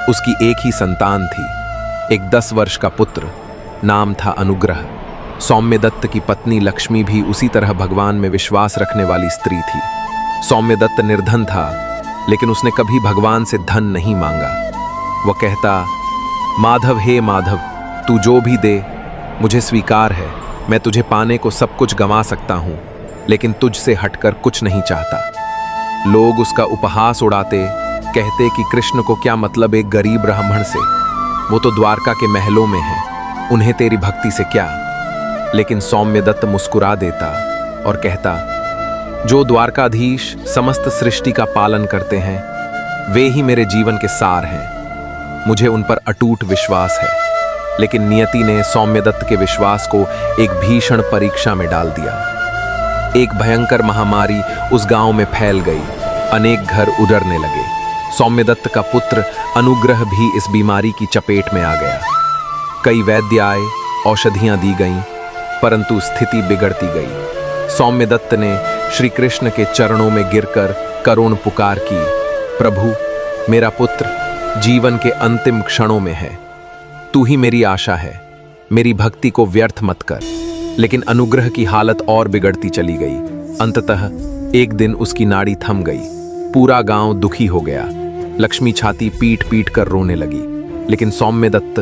S1: उसकी एक ही संतान थी, एक 10 वर्ष का पुत्र, नाम था अनुग्रह। सौम्यदत्त की पत्नी लक्ष्मी भी उसी तरह भगवान में विश्वास रखने वाली स्त्री थी। सौम्यदत्त निर्धन था, लेकिन उसने कभी भगवान से धन नहीं मांगा। वह कहता, माधव हे माधव, तू जो भी दे मुझे स्वीकार है। मैं तुझे पाने को सब कुछ गंवा सकता हूं, लेकिन तुझसे हटकर कुछ नहीं चाहता। लोग उसका उपहास उड़ाते, कहते कि कृष्ण को क्या मतलब एक गरीब ब्राह्मण से, वो तो द्वारका के महलों में है, उन्हें तेरी भक्ति से क्या। लेकिन सौम्यदत्त मुस्कुरा देता और कहता, जो द्वारकाधीश समस्त सृष्टि का पालन करते हैं वे ही मेरे जीवन के सार हैं। मुझे उन पर अटूट विश्वास है। लेकिन नियति ने सौम्यदत्त के विश्वास को एक भीषण परीक्षा में डाल दिया। एक भयंकर महामारी उस गांव में फैल गई। अनेक घर उजड़ने लगे। सौम्यदत्त का पुत्र अनुग्रह भी इस बीमारी की चपेट में आ गया। कई वैद्य आए, औषधियां दी गईं, परंतु स्थिति बिगड़ती गई। सौम्यदत्त ने श्री कृष्ण के चरणों में गिरकर करुण पुकार की, प्रभु, मेरा पुत्र जीवन के अंतिम क्षणों में है, तू ही मेरी आशा है, मेरी भक्ति को व्यर्थ मत कर। लेकिन अनुग्रह की हालत और बिगड़ती चली गई। अंततः एक दिन उसकी नाड़ी थम गई। पूरा गांव दुखी हो गया। लक्ष्मी छाती पीट पीट कर रोने लगी, लेकिन सौम्यदत्त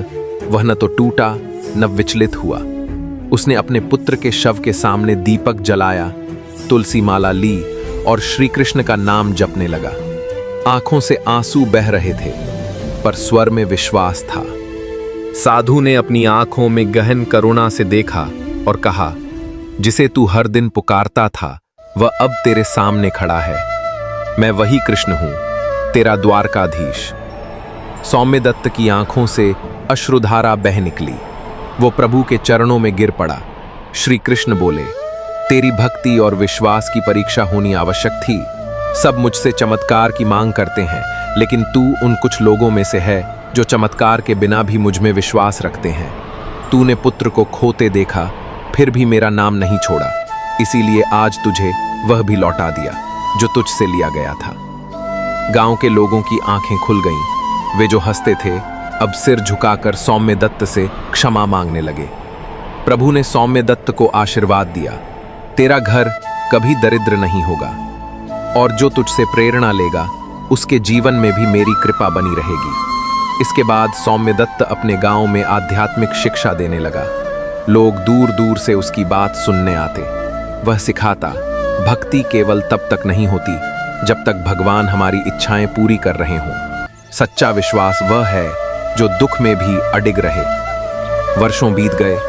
S1: वह न तो टूटा न विचलित हुआ। उसने अपने पुत्र के शव के सामने दीपक जलाया, तुलसी माला ली और श्री कृष्ण का नाम जपने लगा। आंखों से आंसू बह रहे थे, पर स्वर में विश्वास था। साधु ने अपनी आंखों में गहन करुणा से देखा और कहा, जिसे तू हर दिन पुकारता था वह अब तेरे सामने खड़ा है। मैं वही कृष्ण हूं, तेरा द्वारकाधीश। सौम्यदत्त की आंखों से अश्रुधारा बह निकली। वो प्रभु के चरणों में गिर पड़ा। श्री कृष्ण बोले, तेरी भक्ति और विश्वास की परीक्षा होनी आवश्यक थी। सब मुझसे चमत्कार की मांग करते हैं, लेकिन तू उन कुछ लोगों में से है जो चमत्कार के बिना भी मुझ में विश्वास रखते हैं। तूने पुत्र को खोते देखा, फिर भी मेरा नाम नहीं छोड़ा, इसीलिए आज तुझे वह भी लौटा दिया जो तुझसे लिया गया था। गांव के लोगों की आंखें खुल गईं। वे जो हंसते थे अब सिर झुकाकर सौम्यदत्त से क्षमा मांगने लगे। प्रभु ने सौम्यदत्त को आशीर्वाद दिया, तेरा घर कभी दरिद्र नहीं होगा और जो तुझसे प्रेरणा लेगा उसके जीवन में भी मेरी कृपा बनी रहेगी। इसके बाद सौम्यदत्त अपने गांव में आध्यात्मिक शिक्षा देने लगा। लोग दूर दूर से उसकी बात सुनने आते। वह सिखाता, भक्ति केवल तब तक नहीं होती जब तक भगवान हमारी इच्छाएं पूरी कर रहे हों। सच्चा विश्वास वह है जो दुख में भी अडिग रहे। वर्षों बीत गए,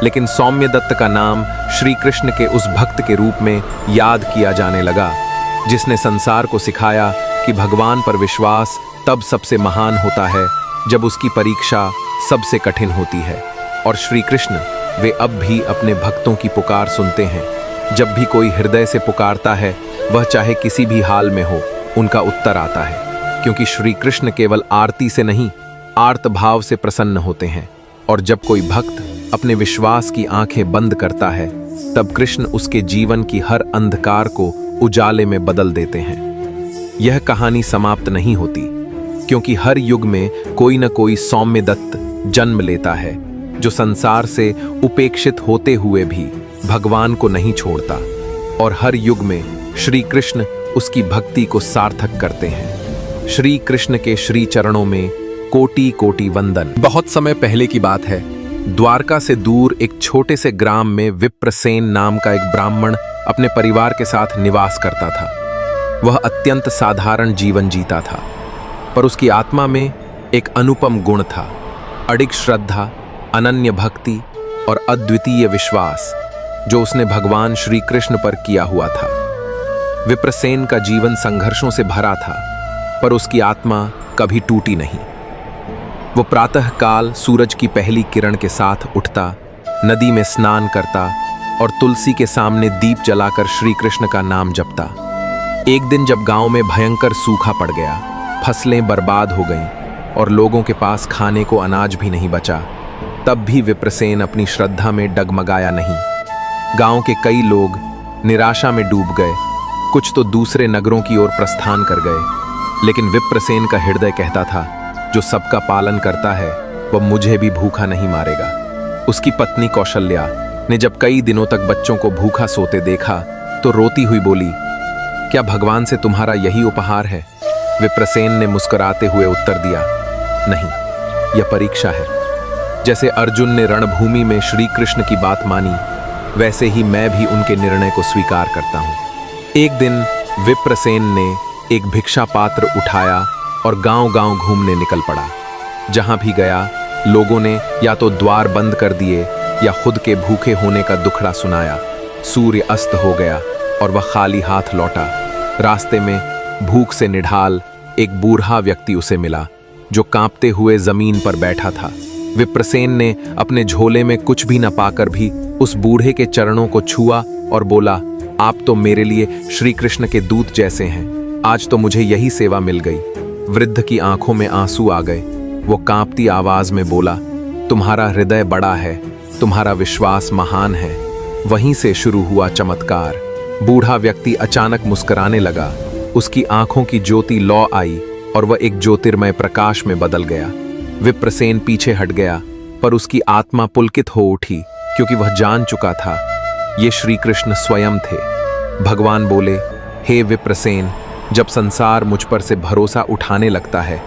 S1: लेकिन सौम्यदत्त का नाम श्री कृष्ण के उस भक्त के रूप में याद किया जाने लगा जिसने संसार को सिखाया कि भगवान पर विश्वास तब सबसे महान होता है जब उसकी परीक्षा सबसे कठिन होती है। और श्री कृष्ण वे अब भी अपने भक्तों की पुकार सुनते हैं। जब भी कोई हृदय से पुकारता है, वह चाहे किसी भी हाल में हो, उनका उत्तर आता है, क्योंकि श्री कृष्ण केवल आरती से नहीं, आर्त भाव से प्रसन्न होते हैं। और जब कोई भक्त अपने विश्वास की आंखें बंद करता है, तब कृष्ण उसके जीवन की हर अंधकार को उजाले में बदल देते हैं। यह कहानी समाप्त नहीं होती, क्योंकि हर युग में कोई न कोई सौम्य दत्त जन्म लेता है, जो संसार से उपेक्षित होते हुए भी भगवान को नहीं छोड़ता, और हर युग में श्री कृष्ण उसकी भक्ति को सार्थक करते हैं। श्री कृष्ण के श्री चरणों में कोटि कोटि वंदन। बहुत समय पहले की बात है, द्वारका से दूर एक छोटे से ग्राम में विप्रसेन नाम का एक ब्राह्मण अपने परिवार के साथ निवास करता था। वह अत्यंत साधारण जीवन जीता था, पर उसकी आत्मा में एक अनुपम गुण था, अडिग श्रद्धा, अनन्य भक्ति और अद्वितीय विश्वास, जो उसने भगवान श्री कृष्ण पर किया हुआ था। विप्रसेन का जीवन संघर्षों से भरा था, पर उसकी आत्मा कभी टूटी नहीं। वो प्रातः काल सूरज की पहली किरण के साथ उठता, नदी में स्नान करता और तुलसी के सामने दीप जलाकर श्री कृष्ण का नाम जपता। एक दिन जब गांव में भयंकर सूखा पड़ गया, फसलें बर्बाद हो गईं और लोगों के पास खाने को अनाज भी नहीं बचा, तब भी विप्रसेन अपनी श्रद्धा में डगमगाया नहीं। गांव के कई लोग निराशा में डूब गए, कुछ तो दूसरे नगरों की ओर प्रस्थान कर गए, लेकिन विप्रसेन का हृदय कहता था, जो सबका पालन करता है वह मुझे भी भूखा नहीं मारेगा। उसकी पत्नी कौशल्या ने जब कई दिनों तक बच्चों को भूखा सोते देखा तो रोती हुई बोली, क्या भगवान से तुम्हारा यही उपहार है? विप्रसेन ने मुस्कुराते हुए उत्तर दिया, नहीं, यह परीक्षा है। जैसे अर्जुन ने रणभूमि में श्री कृष्ण की बात मानी, वैसे ही मैं भी उनके निर्णय को स्वीकार करता हूं। एक दिन विप्रसेन ने एक भिक्षा पात्र उठाया और गांव-गांव घूमने निकल पड़ा। जहां भी गया, लोगों ने या तो द्वार बंद कर दिए या खुद के भूखे होने का दुखड़ा सुनाया। सूर्य अस्त हो गया और वह खाली हाथ लौटा। रास्ते में भूख से निढाल एक बूढ़ा व्यक्ति उसे मिला, जो कांपते हुए जमीन पर बैठा था। विप्रसेन ने अपने झोले में कुछ भी न पाकर भी उस बूढ़े के चरणों को छुआ और बोला, आप तो मेरे लिए श्री कृष्ण के दूत जैसे हैं, आज तो मुझे यही सेवा मिल गई। वृद्ध की आंखों में आंसू आ गए। वो कांपती आवाज में बोला, तुम्हारा हृदय बड़ा है, तुम्हारा विश्वास महान है। वहीं से शुरू हुआ चमत्कार। बूढ़ा व्यक्ति अचानक मुस्कुराने लगा, उसकी आंखों की ज्योति लौ आई और वह एक ज्योतिर्मय प्रकाश में बदल गया। विप्रसेन पीछे हट गया, पर उसकी आत्मा पुलकित हो उठी, क्योंकि वह जान चुका था ये श्री कृष्ण स्वयं थे। भगवान बोले, हे विप्रसेन, जब संसार मुझ पर से भरोसा उठाने लगता है,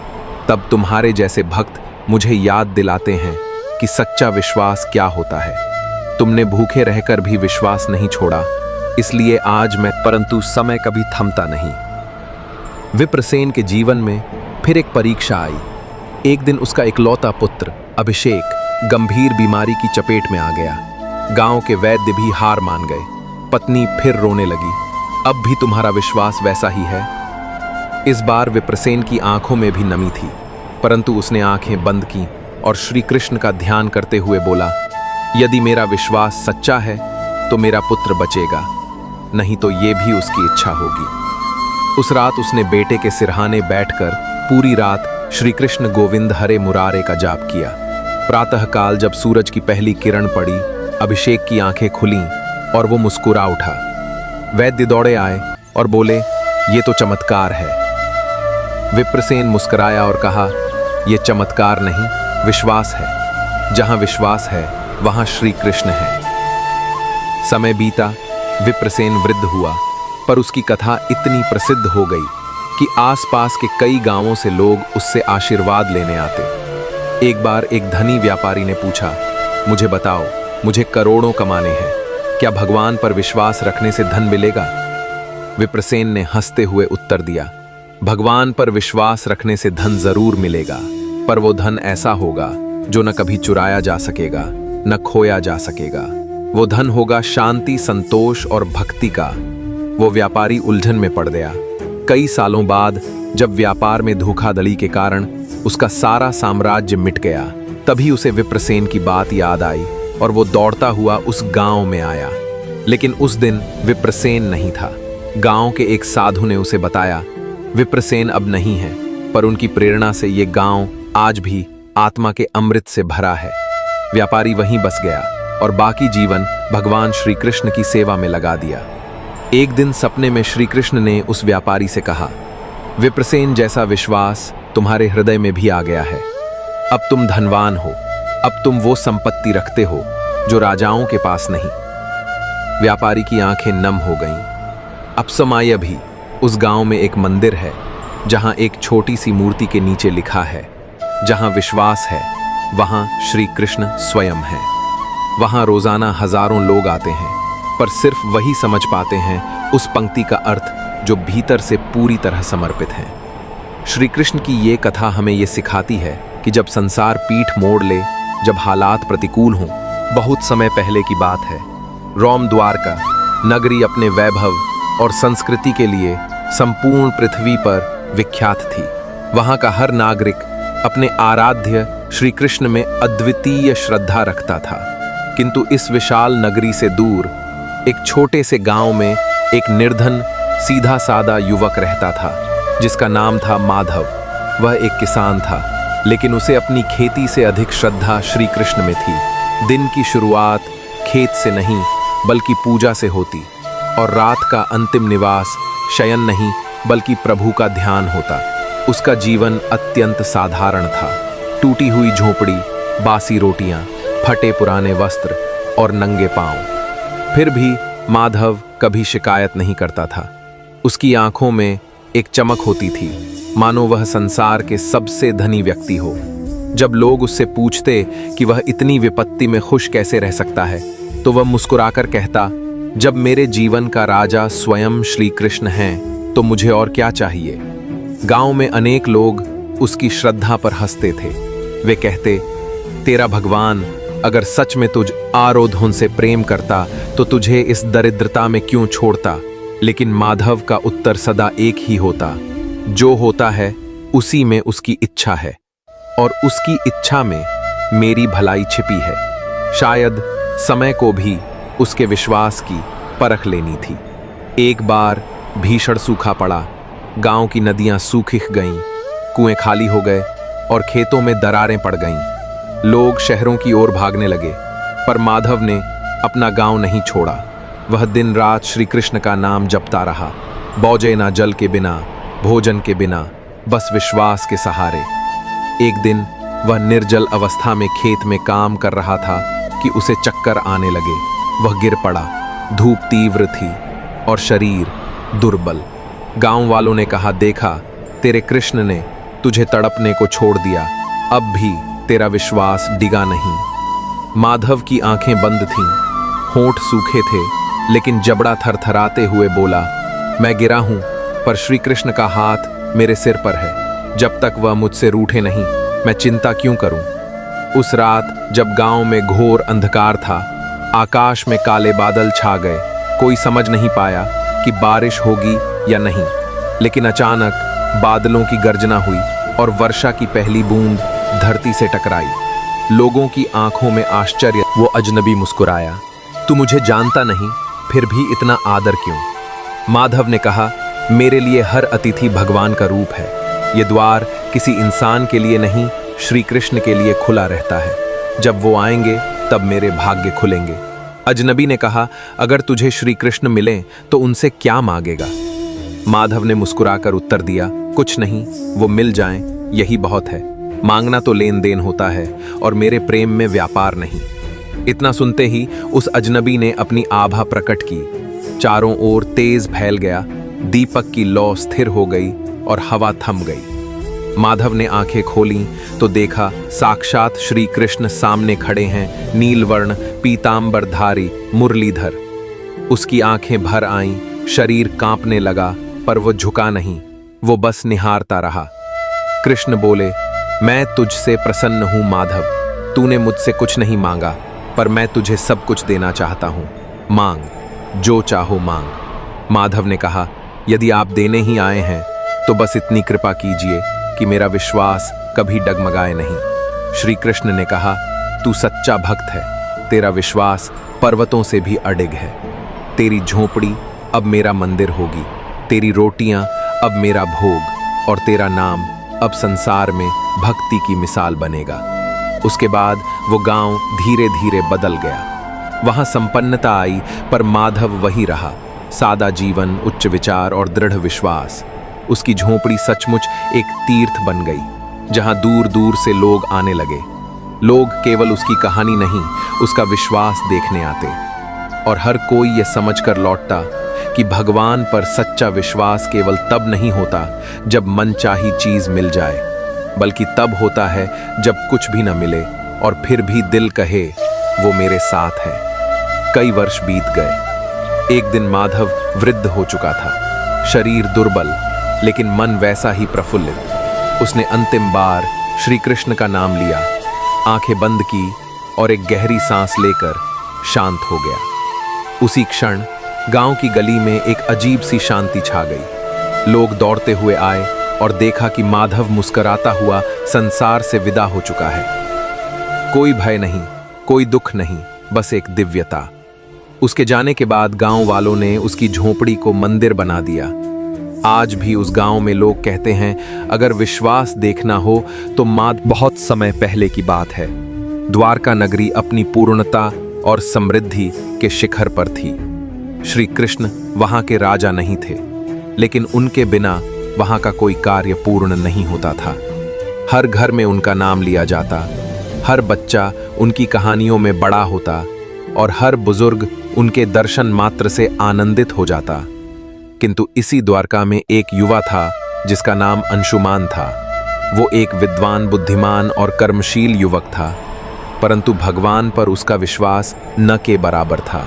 S1: तब तुम्हारे जैसे भक्त मुझे याद दिलाते हैं कि सच्चा विश्वास क्या होता है। तुमने भूखे रहकर भी विश्वास नहीं छोड़ा, इसलिए आज मैं, परंतु समय कभी थमता नहीं। विप्रसेन के जीवन में फिर एक परीक्षा आई। एक दिन उसका इकलौता पुत्र अभिषेक गंभीर बीमारी की चपेट में आ गया। गांव के वैद्य भी हार मान गए। पत्नी फिर रोने लगी, अब भी तुम्हारा विश्वास वैसा ही है? इस बार विप्रसेन की आंखों में भी नमी थी, परंतु उसने आंखें बंद की और श्री कृष्ण का ध्यान करते हुए बोला, यदि मेरा विश्वास सच्चा है तो मेरा पुत्र बचेगा, नहीं तो ये भी उसकी इच्छा होगी। उस रात उसने बेटे के सिरहाने बैठकर पूरी रात श्री कृष्ण गोविंद हरे मुरारे का जाप किया। प्रातःकाल जब सूरज की पहली किरण पड़ी, अभिषेक की आंखें खुलीं और वो मुस्कुरा उठा। वैद्य दौड़े आए और बोले, ये तो चमत्कार है। विप्रसेन मुस्कुराया और कहा, यह चमत्कार नहीं, विश्वास है। जहां विश्वास है वहां श्री कृष्ण है। समय बीता, विप्रसेन वृद्ध हुआ, पर उसकी कथा इतनी प्रसिद्ध हो गई कि आसपास के कई गांवों से लोग उससे आशीर्वाद लेने आते। एक बार एक धनी व्यापारी ने पूछा, मुझे बताओ, मुझे करोड़ों कमाने हैं, क्या भगवान पर विश्वास रखने से धन मिलेगा? विप्रसेन ने हंसते हुए उत्तर दिया, भगवान पर विश्वास रखने से धन जरूर मिलेगा, पर वो धन ऐसा होगा जो न कभी चुराया जा सकेगा, न खोया जा सकेगा। वो धन होगा शांति, संतोष और भक्ति का। वो व्यापारी उलझन में पड़ गया। कई सालों बाद जब व्यापार में धोखाधड़ी के कारण उसका सारा साम्राज्य मिट गया, तभी उसे विप्रसेन की बात याद आई और वो दौड़ता हुआ उस गांव में आया। लेकिन उस दिन विप्रसेन नहीं था। गांव के एक साधु ने उसे बताया, विप्रसेन अब नहीं है, पर उनकी प्रेरणा से ये गांव आज भी आत्मा के अमृत से भरा है। व्यापारी वहीं बस गया और बाकी जीवन भगवान श्री कृष्ण की सेवा में लगा दिया। एक दिन सपने में श्री कृष्ण ने उस व्यापारी से कहा, विप्रसेन जैसा विश्वास तुम्हारे हृदय में भी आ गया है। अब तुम धनवान हो, अब तुम वो संपत्ति रखते हो जो राजाओं के पास नहीं। व्यापारी की आंखें नम हो गईं। अब समय भी उस गांव में एक मंदिर है जहां एक छोटी सी मूर्ति के नीचे लिखा है, जहां विश्वास है वहां श्री कृष्ण स्वयं है। वहां रोजाना हजारों लोग आते हैं, पर सिर्फ वही समझ पाते हैं उस पंक्ति का अर्थ जो भीतर से पूरी तरह समर्पित है। श्री कृष्ण की ये कथा हमें ये सिखाती है कि जब संसार पीठ मोड़ ले, जब हालात प्रतिकूल हों। बहुत समय पहले की बात है, रोम द्वारका नगरी अपने वैभव और संस्कृति के लिए संपूर्ण पृथ्वी पर विख्यात थी। वहां का हर नागरिक अपने आराध्य श्री कृष्ण में अद्वितीय श्रद्धा रखता था। किंतु इस विशाल नगरी से दूर एक छोटे से गांव में एक निर्धन सीधा सादा युवक रहता था जिसका नाम था माधव। वह एक किसान था, लेकिन उसे अपनी खेती से अधिक श्रद्धा श्री कृष्ण में थी। दिन की शुरुआत खेत से नहीं बल्कि पूजा से होती और रात का अंतिम निवास शयन नहीं बल्कि प्रभु का ध्यान होता। उसका जीवन अत्यंत साधारण था। टूटी हुई झोपड़ी, बासी रोटियां, फटे पुराने वस्त्र और नंगे पांव। फिर भी माधव कभी शिकायत नहीं करता था। उसकी आंखों में एक चमक होती थी, मानो वह संसार के सबसे धनी व्यक्ति हो। जब लोग उससे पूछते कि वह इतनी विपत्ति में खुश कैसे रह सकता है, तो वह मुस्कुराकर कहता, जब मेरे जीवन का राजा स्वयं श्री कृष्ण हैं, तो मुझे और क्या चाहिए। गांव में अनेक लोग उसकी श्रद्धा पर हंसते थे। वे कहते, तेरा भगवान अगर सच में तुझ आरोधन से प्रेम करता तो तुझे इस दरिद्रता में क्यों छोड़ता। लेकिन माधव का उत्तर सदा एक ही होता, जो होता है उसी में उसकी इच्छा है और उसकी इच्छा में मेरी भलाई छिपी है। शायद समय को भी उसके विश्वास की परख लेनी थी। एक बार भीषण सूखा पड़ा, गांव की नदियां सूख गईं, कुएं खाली हो गए और खेतों में दरारें पड़ गईं। लोग शहरों की ओर भागने लगे, पर माधव ने अपना गांव नहीं छोड़ा। वह दिन रात श्री कृष्ण का नाम जपता रहा, बौजे ना जल के बिना, भोजन के बिना, बस विश्वास के सहारे। एक दिन वह निर्जल अवस्था में खेत में काम कर रहा था कि उसे चक्कर आने लगे। वह गिर पड़ा। धूप तीव्र थी और शरीर दुर्बल। गांव वालों ने कहा, देखा, तेरे कृष्ण ने तुझे तड़पने को छोड़ दिया, अब भी तेरा विश्वास डिगा नहीं। माधव की आंखें बंद थीं, होंठ सूखे थे, लेकिन जबड़ा थरथराते हुए बोला, मैं गिरा हूं, पर श्री कृष्ण का हाथ मेरे सिर पर है। जब तक वह मुझसे रूठे नहीं, मैं चिंता क्यों करूं। उस रात जब गांव में घोर अंधकार था, आकाश में काले बादल छा गए। कोई समझ नहीं पाया कि बारिश होगी या नहीं, लेकिन अचानक बादलों की गर्जना हुई और वर्षा की पहली बूंद धरती से टकराई। लोगों की आंखों में आश्चर्य। वो अजनबी मुस्कुराया, तू मुझे जानता नहीं, फिर भी इतना आदर क्यों। माधव ने कहा, मेरे लिए हर अतिथि भगवान का रूप है। ये द्वार किसी इंसान के लिए नहीं, श्री कृष्ण के लिए खुला रहता है। जब वो आएंगे तब मेरे भाग्य खुलेंगे। अजनबी ने कहा, अगर तुझे श्री कृष्ण मिले तो उनसे क्या मांगेगा। माधव ने मुस्कुराकर उत्तर दिया, कुछ नहीं, वो मिल जाएं, यही बहुत है। मांगना तो लेन देन होता है और मेरे प्रेम में व्यापार नहीं। इतना सुनते ही उस अजनबी ने अपनी आभा प्रकट की। चारों ओर तेज फैल गया, दीपक की लौ स्थिर हो गई और हवा थम गई। माधव ने आंखें खोलीं तो देखा साक्षात श्री कृष्ण सामने खड़े हैं, नीलवर्ण पीतांबरधारी मुरलीधर। उसकी आंखें भर आईं, शरीर कांपने लगा, पर वो झुका नहीं, वो बस निहारता रहा। कृष्ण बोले, मैं तुझसे प्रसन्न हूं माधव, तूने मुझसे कुछ नहीं मांगा, पर मैं तुझे सब कुछ देना चाहता हूं। मांग, जो चाहो मांग। माधव ने कहा, यदि आप देने ही आए हैं तो बस इतनी कृपा कीजिए कि मेरा विश्वास कभी डगमगाए नहीं। श्री कृष्ण ने कहा, तू सच्चा भक्त है, तेरा विश्वास पर्वतों से भी अडिग है। तेरी झोपड़ी अब मेरा मंदिर होगी, तेरी रोटियां अब मेरा भोग और तेरा नाम अब संसार में भक्ति की मिसाल बनेगा। उसके बाद वो गांव धीरे धीरे बदल गया। वहां संपन्नता आई, पर माधव वही रहा, सादा जीवन, उच्च विचार और दृढ़ विश्वास। उसकी झोपड़ी सचमुच एक तीर्थ बन गई, जहां दूर दूर से लोग आने लगे। लोग केवल उसकी कहानी नहीं, उसका विश्वास देखने आते, और हर कोई यह समझकर लौटता कि भगवान पर सच्चा विश्वास केवल तब नहीं होता जब मनचाही चीज मिल जाए, बल्कि तब होता है जब कुछ भी न मिले और फिर भी दिल कहे वो मेरे साथ है। कई वर्ष बीत गए। एक दिन माधव वृद्ध हो चुका था, शरीर दुर्बल लेकिन मन वैसा ही प्रफुल्लित। उसने अंतिम बार श्री कृष्ण का नाम लिया, आंखें बंद की और एक गहरी सांस लेकर शांत हो गया। उसी क्षण गांव की गली में एक अजीब सी शांति छा गई। लोग दौड़ते हुए आए और देखा कि माधव मुस्कुराता हुआ संसार से विदा हो चुका है। कोई भय नहीं, कोई दुख नहीं, बस एक दिव्यता। उसके जाने के बाद गांव वालों ने उसकी झोपड़ी को मंदिर बना दिया। आज भी उस गांव में लोग कहते हैं, अगर विश्वास देखना हो तो बहुत समय पहले की बात है। द्वारका नगरी अपनी पूर्णता और समृद्धि के शिखर पर थी। श्री कृष्ण वहां के राजा नहीं थे, लेकिन उनके बिना वहां का कोई कार्य पूर्ण नहीं होता था। हर घर में उनका नाम लिया जाता, हर बच्चा उनकी कहानियों में बड़ा होता और हर बुजुर्ग उनके दर्शन मात्र से आनंदित हो जाता। किंतु इसी द्वारका में एक युवा था जिसका नाम अंशुमान था। वो एक विद्वान, बुद्धिमान और कर्मशील युवक था, परंतु भगवान पर उसका विश्वास न के बराबर था।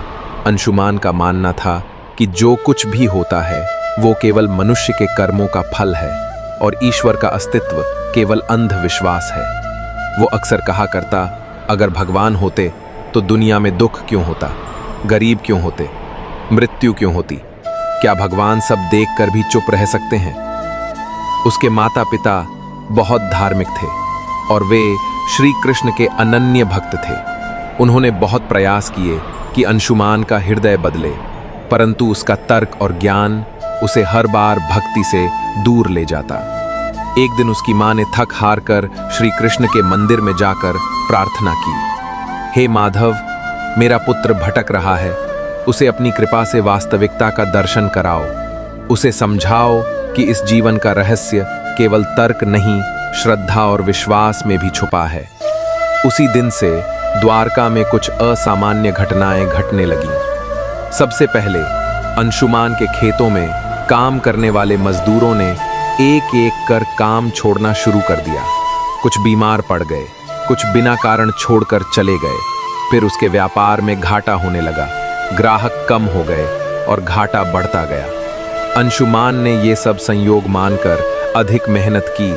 S1: अंशुमान का मानना था कि जो कुछ भी होता है वो केवल मनुष्य के कर्मों का फल है और ईश्वर का अस्तित्व केवल अंधविश्वास है। वो अक्सर कहा करता, अगर भगवान होते तो दुनिया में दुख क्यों होता, गरीब क्यों होते, मृत्यु क्यों होती? क्या भगवान सब देखकर भी चुप रह सकते हैं? उसके माता पिता बहुत धार्मिक थे और वे श्री कृष्ण के अनन्य भक्त थे। उन्होंने बहुत प्रयास किए कि अंशुमान का हृदय बदले, परंतु उसका तर्क और ज्ञान उसे हर बार भक्ति से दूर ले जाता। एक दिन उसकी मां ने थक हार कर श्री कृष्ण के मंदिर में जाकर प्रार्थना की, हे माधव, मेरा पुत्र भटक रहा है, उसे अपनी कृपा से वास्तविकता का दर्शन कराओ। उसे समझाओ कि इस जीवन का रहस्य केवल तर्क नहीं, श्रद्धा और विश्वास में भी छुपा है। उसी दिन से द्वारका में कुछ असामान्य घटनाएं घटने लगीं। सबसे पहले अंशुमान के खेतों में काम करने वाले मजदूरों ने एक एक कर काम छोड़ना शुरू कर दिया। कुछ बीमार पड़ गए, कुछ बिना कारण छोड़कर चले गए। फिर उसके व्यापार में घाटा होने लगा, ग्राहक कम हो गए और घाटा बढ़ता गया। अंशुमान ने ये सब संयोग मानकर अधिक मेहनत की,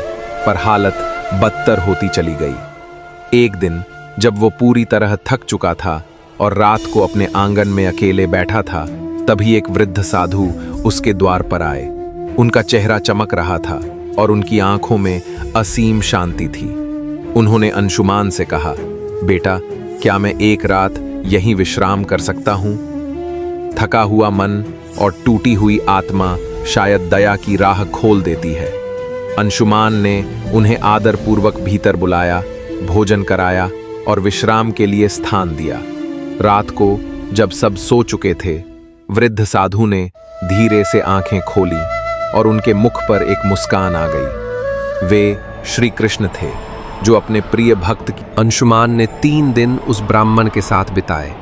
S1: पर हालत बदतर होती चली गई। एक दिन जब वो पूरी तरह थक चुका था और रात को अपने आंगन में अकेले बैठा था, तभी एक वृद्ध साधु उसके द्वार पर आए। उनका चेहरा चमक रहा था और उनकी आंखों में असीम शांति थी। उन्होंने अंशुमान से कहा, बेटा, क्या मैं एक रात यहीं विश्राम कर सकता हूं? थका हुआ मन और टूटी हुई आत्मा शायद दया की राह खोल देती है। अंशुमान ने उन्हें आदरपूर्वक भीतर बुलाया, भोजन कराया और विश्राम के लिए स्थान दिया। रात को जब सब सो चुके थे, वृद्ध साधु ने धीरे से आंखें खोली और उनके मुख पर एक मुस्कान आ गई। वे श्री कृष्ण थे जो अपने प्रिय भक्त की। अंशुमान ने 3 दिन उस ब्राह्मण के साथ बिताए।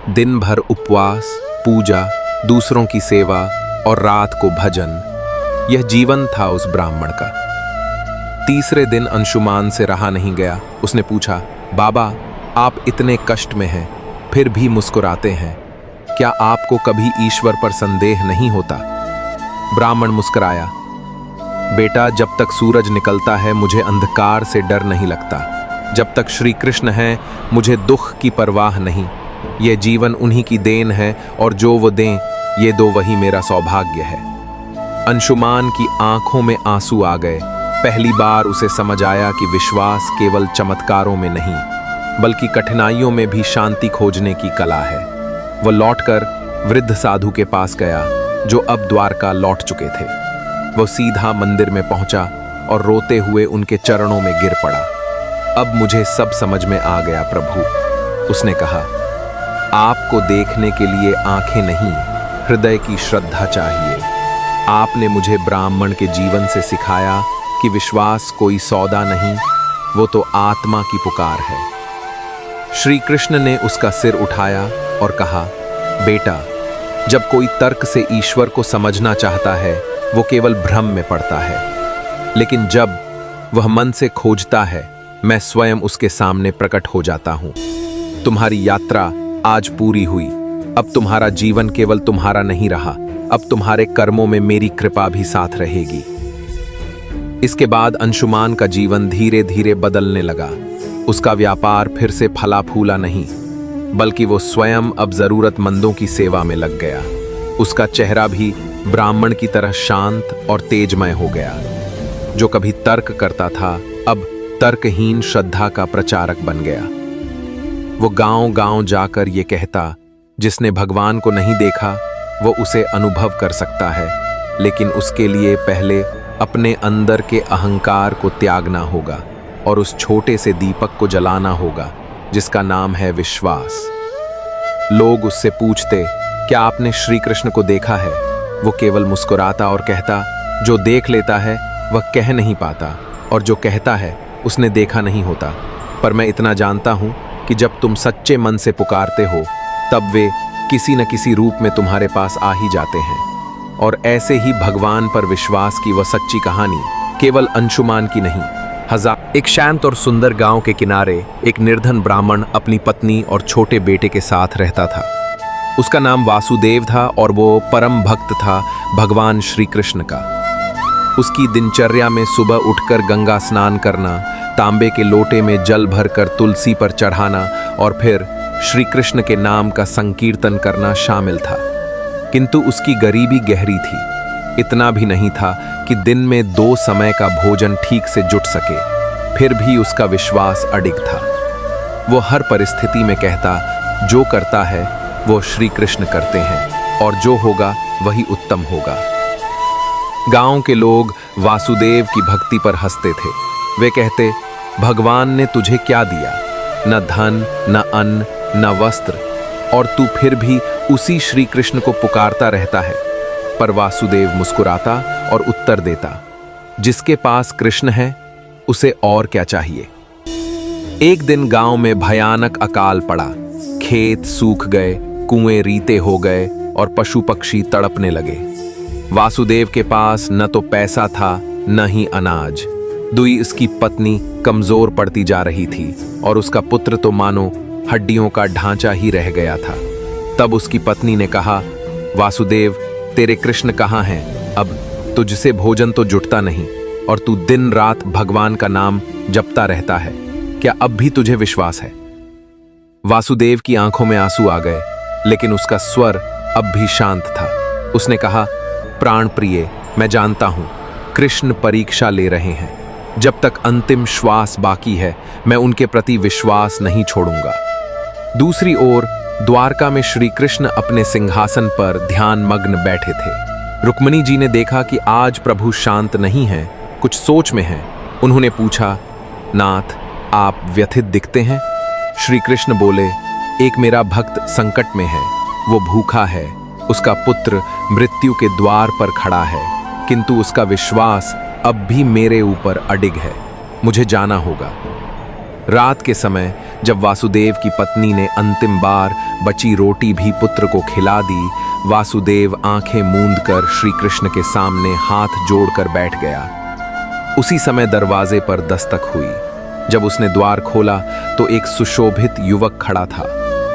S1: दिन भर उपवास, पूजा, दूसरों की सेवा और रात को भजन। यह जीवन था उस ब्राह्मण का। तीसरे दिन अंशुमान से रहा नहीं गया। उसने पूछा, बाबा, आप इतने कष्ट में हैं, फिर भी मुस्कुराते हैं, क्या आपको कभी ईश्वर पर संदेह नहीं होता? ब्राह्मण मुस्कुराया, बेटा, जब तक सूरज निकलता है मुझे अंधकार से डर नहीं लगता। जब तक श्री कृष्ण हैं मुझे दुख की परवाह नहीं। यह जीवन उन्हीं की देन है और जो वो दें, ये दो वही मेरा सौभाग्य है। अंशुमान की आंखों में आंसू आ गए। पहली बार उसे समझ आया कि विश्वास केवल चमत्कारों में नहीं, बल्कि कठिनाइयों में भी शांति खोजने की कला है। वह लौटकर वृद्ध साधु के पास गया, जो अब द्वारका लौट चुके थे। वह सीधा मंदिर में पहुंचा और रोते हुए उनके चरणों में गिर पड़ा। अब मुझे सब समझ में आ गया प्रभु। उसने कहा, आपको देखने के लिए आंखें नहीं, हृदय की श्रद्धा चाहिए। आपने मुझे ब्राह्मण के जीवन से सिखाया कि विश्वास कोई सौदा नहीं, वो तो आत्मा की पुकार है। श्री कृष्ण ने उसका सिर उठाया और कहा, बेटा, जब कोई तर्क से ईश्वर को समझना चाहता है वो केवल भ्रम में पड़ता है, लेकिन जब वह मन से खोजता है मैं स्वयं उसके सामने प्रकट हो जाता हूं। तुम्हारी यात्रा आज पूरी हुई। अब तुम्हारा जीवन केवल तुम्हारा नहीं रहा, अब तुम्हारे कर्मों में मेरी कृपा भी साथ रहेगी। इसके बाद अंशुमान का जीवन धीरे धीरे बदलने लगा। उसका व्यापार फिर से फला फूला नहीं, बल्कि वो स्वयं अब जरूरतमंदों की सेवा में लग गया। उसका चेहरा भी ब्राह्मण की तरह शांत और तेजमय हो गया। जो कभी तर्क करता था अब तर्कहीन श्रद्धा का प्रचारक बन गया। वो गांव-गांव जाकर ये कहता, जिसने भगवान को नहीं देखा वो उसे अनुभव कर सकता है, लेकिन उसके लिए पहले अपने अंदर के अहंकार को त्यागना होगा और उस छोटे से दीपक को जलाना होगा जिसका नाम है विश्वास। लोग उससे पूछते, क्या आपने श्री कृष्ण को देखा है? वो केवल मुस्कुराता और कहता, जो देख लेता है वह कह नहीं पाता, और जो कहता है उसने देखा नहीं होता। पर मैं इतना जानता हूं कि जब तुम सच्चे मन से पुकारते हो तब वे किसी न किसी रूप में तुम्हारे पास आ ही जाते हैं। और ऐसे ही भगवान पर विश्वास की वह सच्ची कहानी केवल अंशुमान की नहीं, एक शांत और सुंदर गांव के किनारे एक निर्धन ब्राह्मण अपनी पत्नी और छोटे बेटे के साथ रहता था। उसका नाम वासुदेव था और वो परम भक्त था भगवान श्री कृष्ण का। उसकी दिनचर्या में सुबह उठकर गंगा स्नान करना, तांबे के लोटे में जल भरकर तुलसी पर चढ़ाना और फिर श्री कृष्ण के नाम का संकीर्तन करना शामिल था। किंतु उसकी गरीबी गहरी थी। इतना भी नहीं था कि दिन में 2 समय का भोजन ठीक से जुट सके, फिर भी उसका विश्वास अडिग था। वो हर परिस्थिति में कहता, जो करता है वो श्री कृष्ण करते हैं और जो होगा वही उत्तम होगा। गांव के लोग वासुदेव की भक्ति पर हंसते थे। वे कहते, भगवान ने तुझे क्या दिया? न धन, न अन्न, न वस्त्र, और तू फिर भी उसी श्री कृष्ण को पुकारता रहता है। पर वासुदेव मुस्कुराता और उत्तर देता, जिसके पास कृष्ण है उसे और क्या चाहिए। एक दिन गांव में भयानक अकाल पड़ा। खेत सूख गए, कुएं रीते हो गए और पशु पक्षी तड़पने लगे। वासुदेव के पास न तो पैसा था न ही अनाज। दुई उसकी पत्नी कमजोर पड़ती जा रही थी और उसका पुत्र तो मानो हड्डियों का ढांचा ही रह गया था। तब उसकी पत्नी ने कहा, वासुदेव, तेरे कृष्ण कहाँ हैं? अब तुझसे भोजन तो जुटता नहीं और तू दिन रात भगवान का नाम जपता रहता है। क्या अब भी तुझे विश्वास है? वासुदेव की आंखों में आंसू आ गए, लेकिन उसका स्वर अब भी शांत था। उसने कहा, प्राण प्रिय, मैं जानता हूं कृष्ण परीक्षा ले रहे हैं। जब तक अंतिम श्वास बाकी है मैं उनके प्रति विश्वास नहीं छोड़ूंगा। दूसरी ओर द्वारका में श्री कृष्ण अपने सिंहासन पर ध्यान मग्न बैठे थे। रुक्मिणी जी ने देखा कि आज प्रभु शांत नहीं हैं, कुछ सोच में हैं। उन्होंने पूछा, नाथ, आप व्यथित दिखते हैं। श्री कृष्ण बोले, एक मेरा भक्त संकट में है, वो भूखा है, उसका पुत्र मृत्यु के द्वार पर खड़ा है, किंतु उसका विश्वास अब भी मेरे ऊपर अडिग है, मुझे जाना होगा। रात के समय जब वासुदेव की पत्नी ने अंतिम बार बची रोटी भी पुत्र को खिला दी, वासुदेव आंखें मूंदकर श्री कृष्ण के सामने हाथ जोड़कर बैठ गया। उसी समय दरवाजे पर दस्तक हुई। जब उसने द्वार खोला तो एक सुशोभित युवक खड़ा था,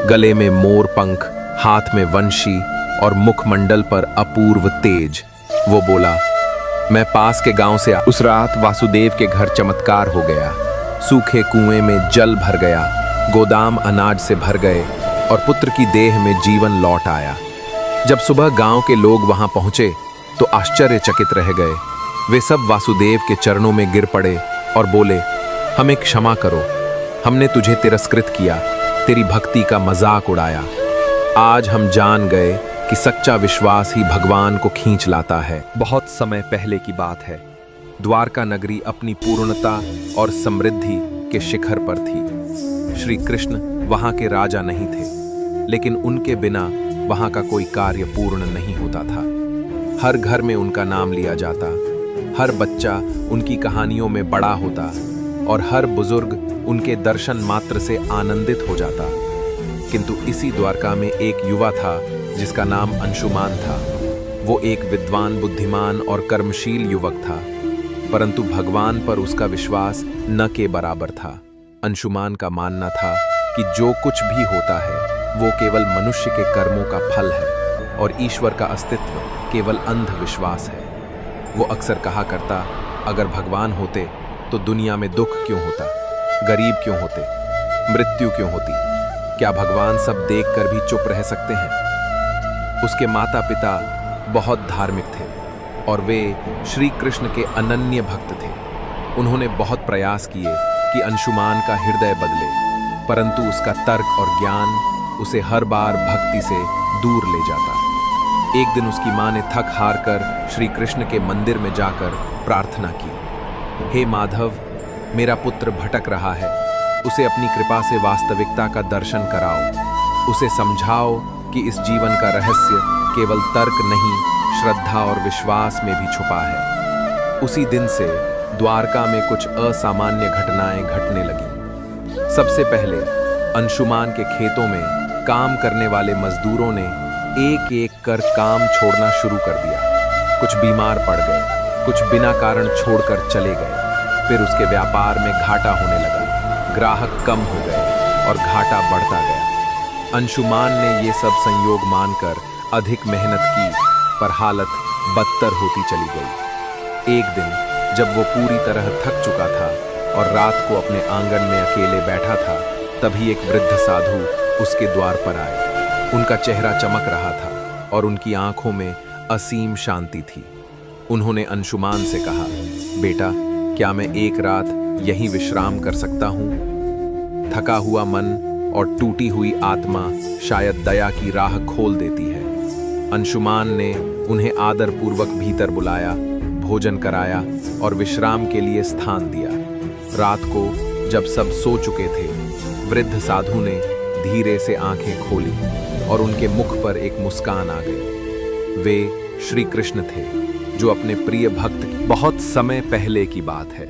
S1: गले में मोर पंख, हाथ में वंशी और मुखमंडल पर अपूर्व तेज। वो बोला, मैं पास के गांव से उस रात वासुदेव के घर चमत्कार हो गया। सूखे कुएं में जल भर गया, गोदाम अनाज से भर गए और पुत्र की देह में जीवन लौट आया। जब सुबह गांव के लोग वहां पहुंचे तो आश्चर्यचकित रह गए। वे सब वासुदेव के चरणों में गिर पड़े और बोले, हमें क्षमा करो, हमने तुझे तिरस्कृत किया, तेरी भक्ति का मजाक उड़ाया। आज हम जान गए कि सच्चा विश्वास ही भगवान को खींच लाता है। बहुत समय पहले की बात है। द्वारका नगरी अपनी पूर्णता और समृद्धि स्वर्ग के शिखर पर थी। श्री कृष्ण वहां के राजा नहीं थे, लेकिन उनके बिना वहां का कोई कार्य पूर्ण नहीं होता था। हर घर में उनका नाम लिया जाता, हर बच्चा उनकी कहानियों में बड़ा होता और हर बुजुर्ग उनके दर्शन मात्र से आनंदित हो जाता। किंतु इसी द्वारका में एक युवा था जिसका नाम अंशुमान था। वो एक विद्वान, बुद्धिमान और कर्मशील युवक था, परंतु भगवान पर उसका विश्वास न के बराबर था। अंशुमान का मानना था कि जो कुछ भी होता है वो केवल मनुष्य के कर्मों का फल है और ईश्वर का अस्तित्व केवल अंधविश्वास है। वो अक्सर कहा करता, अगर भगवान होते तो दुनिया में दुख क्यों होता, गरीब क्यों होते, मृत्यु क्यों होती, क्या भगवान सब देखकर भी चुप रह सकते हैं। उसके माता पिता बहुत धार्मिक थे और वे श्री कृष्ण के अनन्य भक्त थे। उन्होंने बहुत प्रयास किए कि अंशुमान का हृदय बदले, परंतु उसका तर्क और ज्ञान उसे हर बार भक्ति से दूर ले जाता। एक दिन उसकी मां ने थक हार कर श्री कृष्ण के मंदिर में जाकर प्रार्थना की, हे माधव, मेरा पुत्र भटक रहा है, उसे अपनी कृपा से वास्तविकता का दर्शन कराओ, उसे समझाओ कि इस जीवन का रहस्य केवल तर्क नहीं, श्रद्धा और विश्वास में भी छुपा है। उसी दिन से द्वारका में कुछ असामान्य घटनाएं घटने लगी। सबसे पहले अंशुमान के खेतों में काम करने वाले मजदूरों ने एक एक कर काम छोड़ना शुरू कर दिया। कुछ बीमार पड़ गए, कुछ बिना कारण छोड़कर चले गए। फिर उसके व्यापार में घाटा होने लगा, ग्राहक कम हो गए और घाटा बढ़ता गया। अंशुमान ने ये सब संयोग मानकर अधिक मेहनत की, पर हालत बदतर होती चली गई। एक दिन जब वो पूरी तरह थक चुका था और रात को अपने आंगन में अकेले बैठा था, तभी एक वृद्ध साधु उसके द्वार पर आए। उनका चेहरा चमक रहा था और उनकी आंखों में असीम शांति थी। उन्होंने अंशुमान से कहा, बेटा, क्या मैं एक रात यहीं विश्राम कर सकता हूँ? थका हुआ मन और टूटी हुई आत्मा शायद दया की राह खोल देती है। अंशुमान ने उन्हें आदरपूर्वक भीतर बुलाया, भोजन कराया और विश्राम के लिए स्थान दिया। रात को जब सब सो चुके थे, वृद्ध साधु ने धीरे से आंखें खोली और उनके मुख पर एक मुस्कान आ गई। वे श्री कृष्ण थे जो अपने प्रिय भक्त की। बहुत समय पहले की बात है।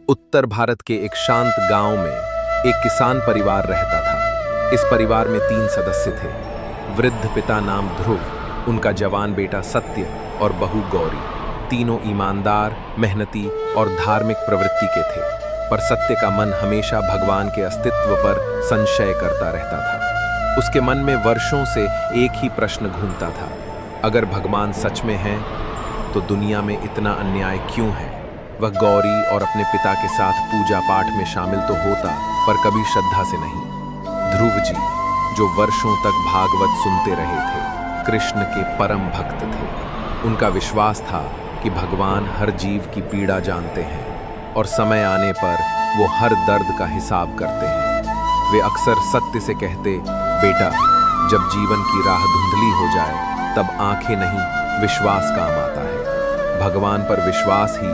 S1: उत्तर भारत के एक शांत गांव में एक किसान परिवार रहता था। इस परिवार में 3 सदस्य थे। वृद्ध पिता नाम ध्रुव, उनका जवान बेटा सत्य और बहू गौरी। तीनों ईमानदार, मेहनती और धार्मिक प्रवृत्ति के थे, पर सत्य का मन हमेशा भगवान के अस्तित्व पर संशय करता रहता था। उसके मन में वर्षों से एक ही प्रश्न घूमता था, अगर भगवान सच में हैं तो दुनिया में इतना अन्याय क्यों है? वह गौरी और अपने पिता के साथ पूजा पाठ में शामिल तो होता, पर कभी श्रद्धा से नहीं। ध्रुव जी, जो वर्षों तक भागवत सुनते रहे थे, कृष्ण के परम भक्त थे। उनका विश्वास था कि भगवान हर जीव की पीड़ा जानते हैं और समय आने पर वो हर दर्द का हिसाब करते हैं। वे अक्सर सत्य से कहते, बेटा, जब जीवन की राह धुंधली हो जाए तब आंखें नहीं, विश्वास काम आता है। भगवान पर विश्वास ही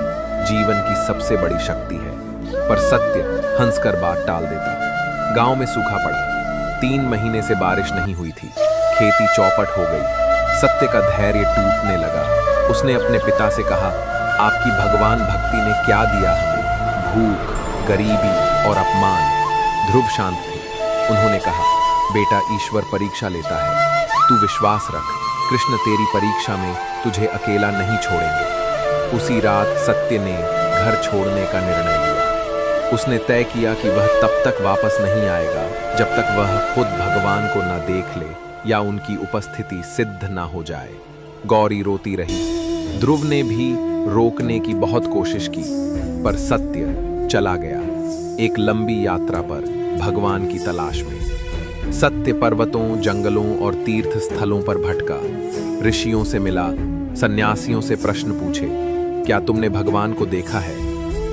S1: जीवन की सबसे बड़ी शक्ति है। पर सत्य हंसकर बात टाल देता। गांव में सूखा पड़ा, 3 महीने से बारिश नहीं हुई थी। खेती चौपट हो गई। सत्य का धैर्य टूटने लगा। उसने अपने पिता से कहा, आपकी भगवान भक्ति ने क्या दिया हमें? भूख, गरीबी और अपमान। ध्रुव शांत थे। उन्होंने कहा, बेटा, ईश्वर परीक्षा लेता है, तू विश्वास रख, कृष्ण तेरी परीक्षा में तुझे अकेला नहीं छोड़ेंगे। उसी रात सत्य ने घर छोड़ने का निर्णय लिया। उसने तय किया कि वह तब तक वापस नहीं आएगा जब तक वह खुद भगवान को न देख ले या उनकी उपस्थिति सिद्ध न हो जाए। गौरी रोती रही। ध्रुव ने भी रोकने की बहुत कोशिश की, पर सत्य चला गया एक लंबी यात्रा पर, भगवान की तलाश में। सत्य पर्वतों, जंगलों और तीर्थ स्थलों पर भटका, ऋषियों से मिला, सन्यासियों से प्रश्न पूछे, क्या तुमने भगवान को देखा है?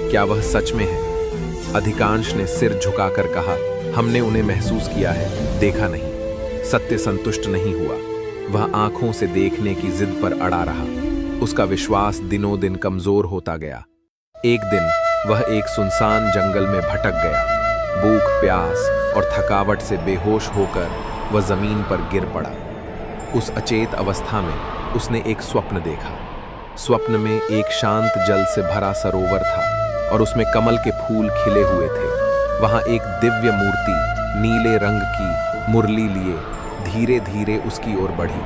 S1: क्या वह सच में है? अधिकांश ने सिर झुकाकर कहा, हमने उन्हें महसूस किया है, देखा नहीं। सत्य संतुष्ट नहीं हुआ। वह आंखों से देखने की जिद पर अड़ा रहा। उसका विश्वास दिनों दिन कमजोर होता गया। एक दिन वह एक सुनसान जंगल में भटक गया। भूख, प्यास और थकावट से बेहोश होकर वह जमीन पर गिर पड़ा। उस अचेत अवस्था में उसने एक स्वप्न देखा। स्वप्न में एक शांत जल से भरा सरोवर था और उसमें कमल के फूल खिले हुए थे। वहां एक दिव्य मूर्ति नीले रंग की मुरली लिए धीरे धीरे उसकी ओर बढ़ी।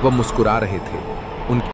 S1: वह मुस्कुरा रहे थे। उनकी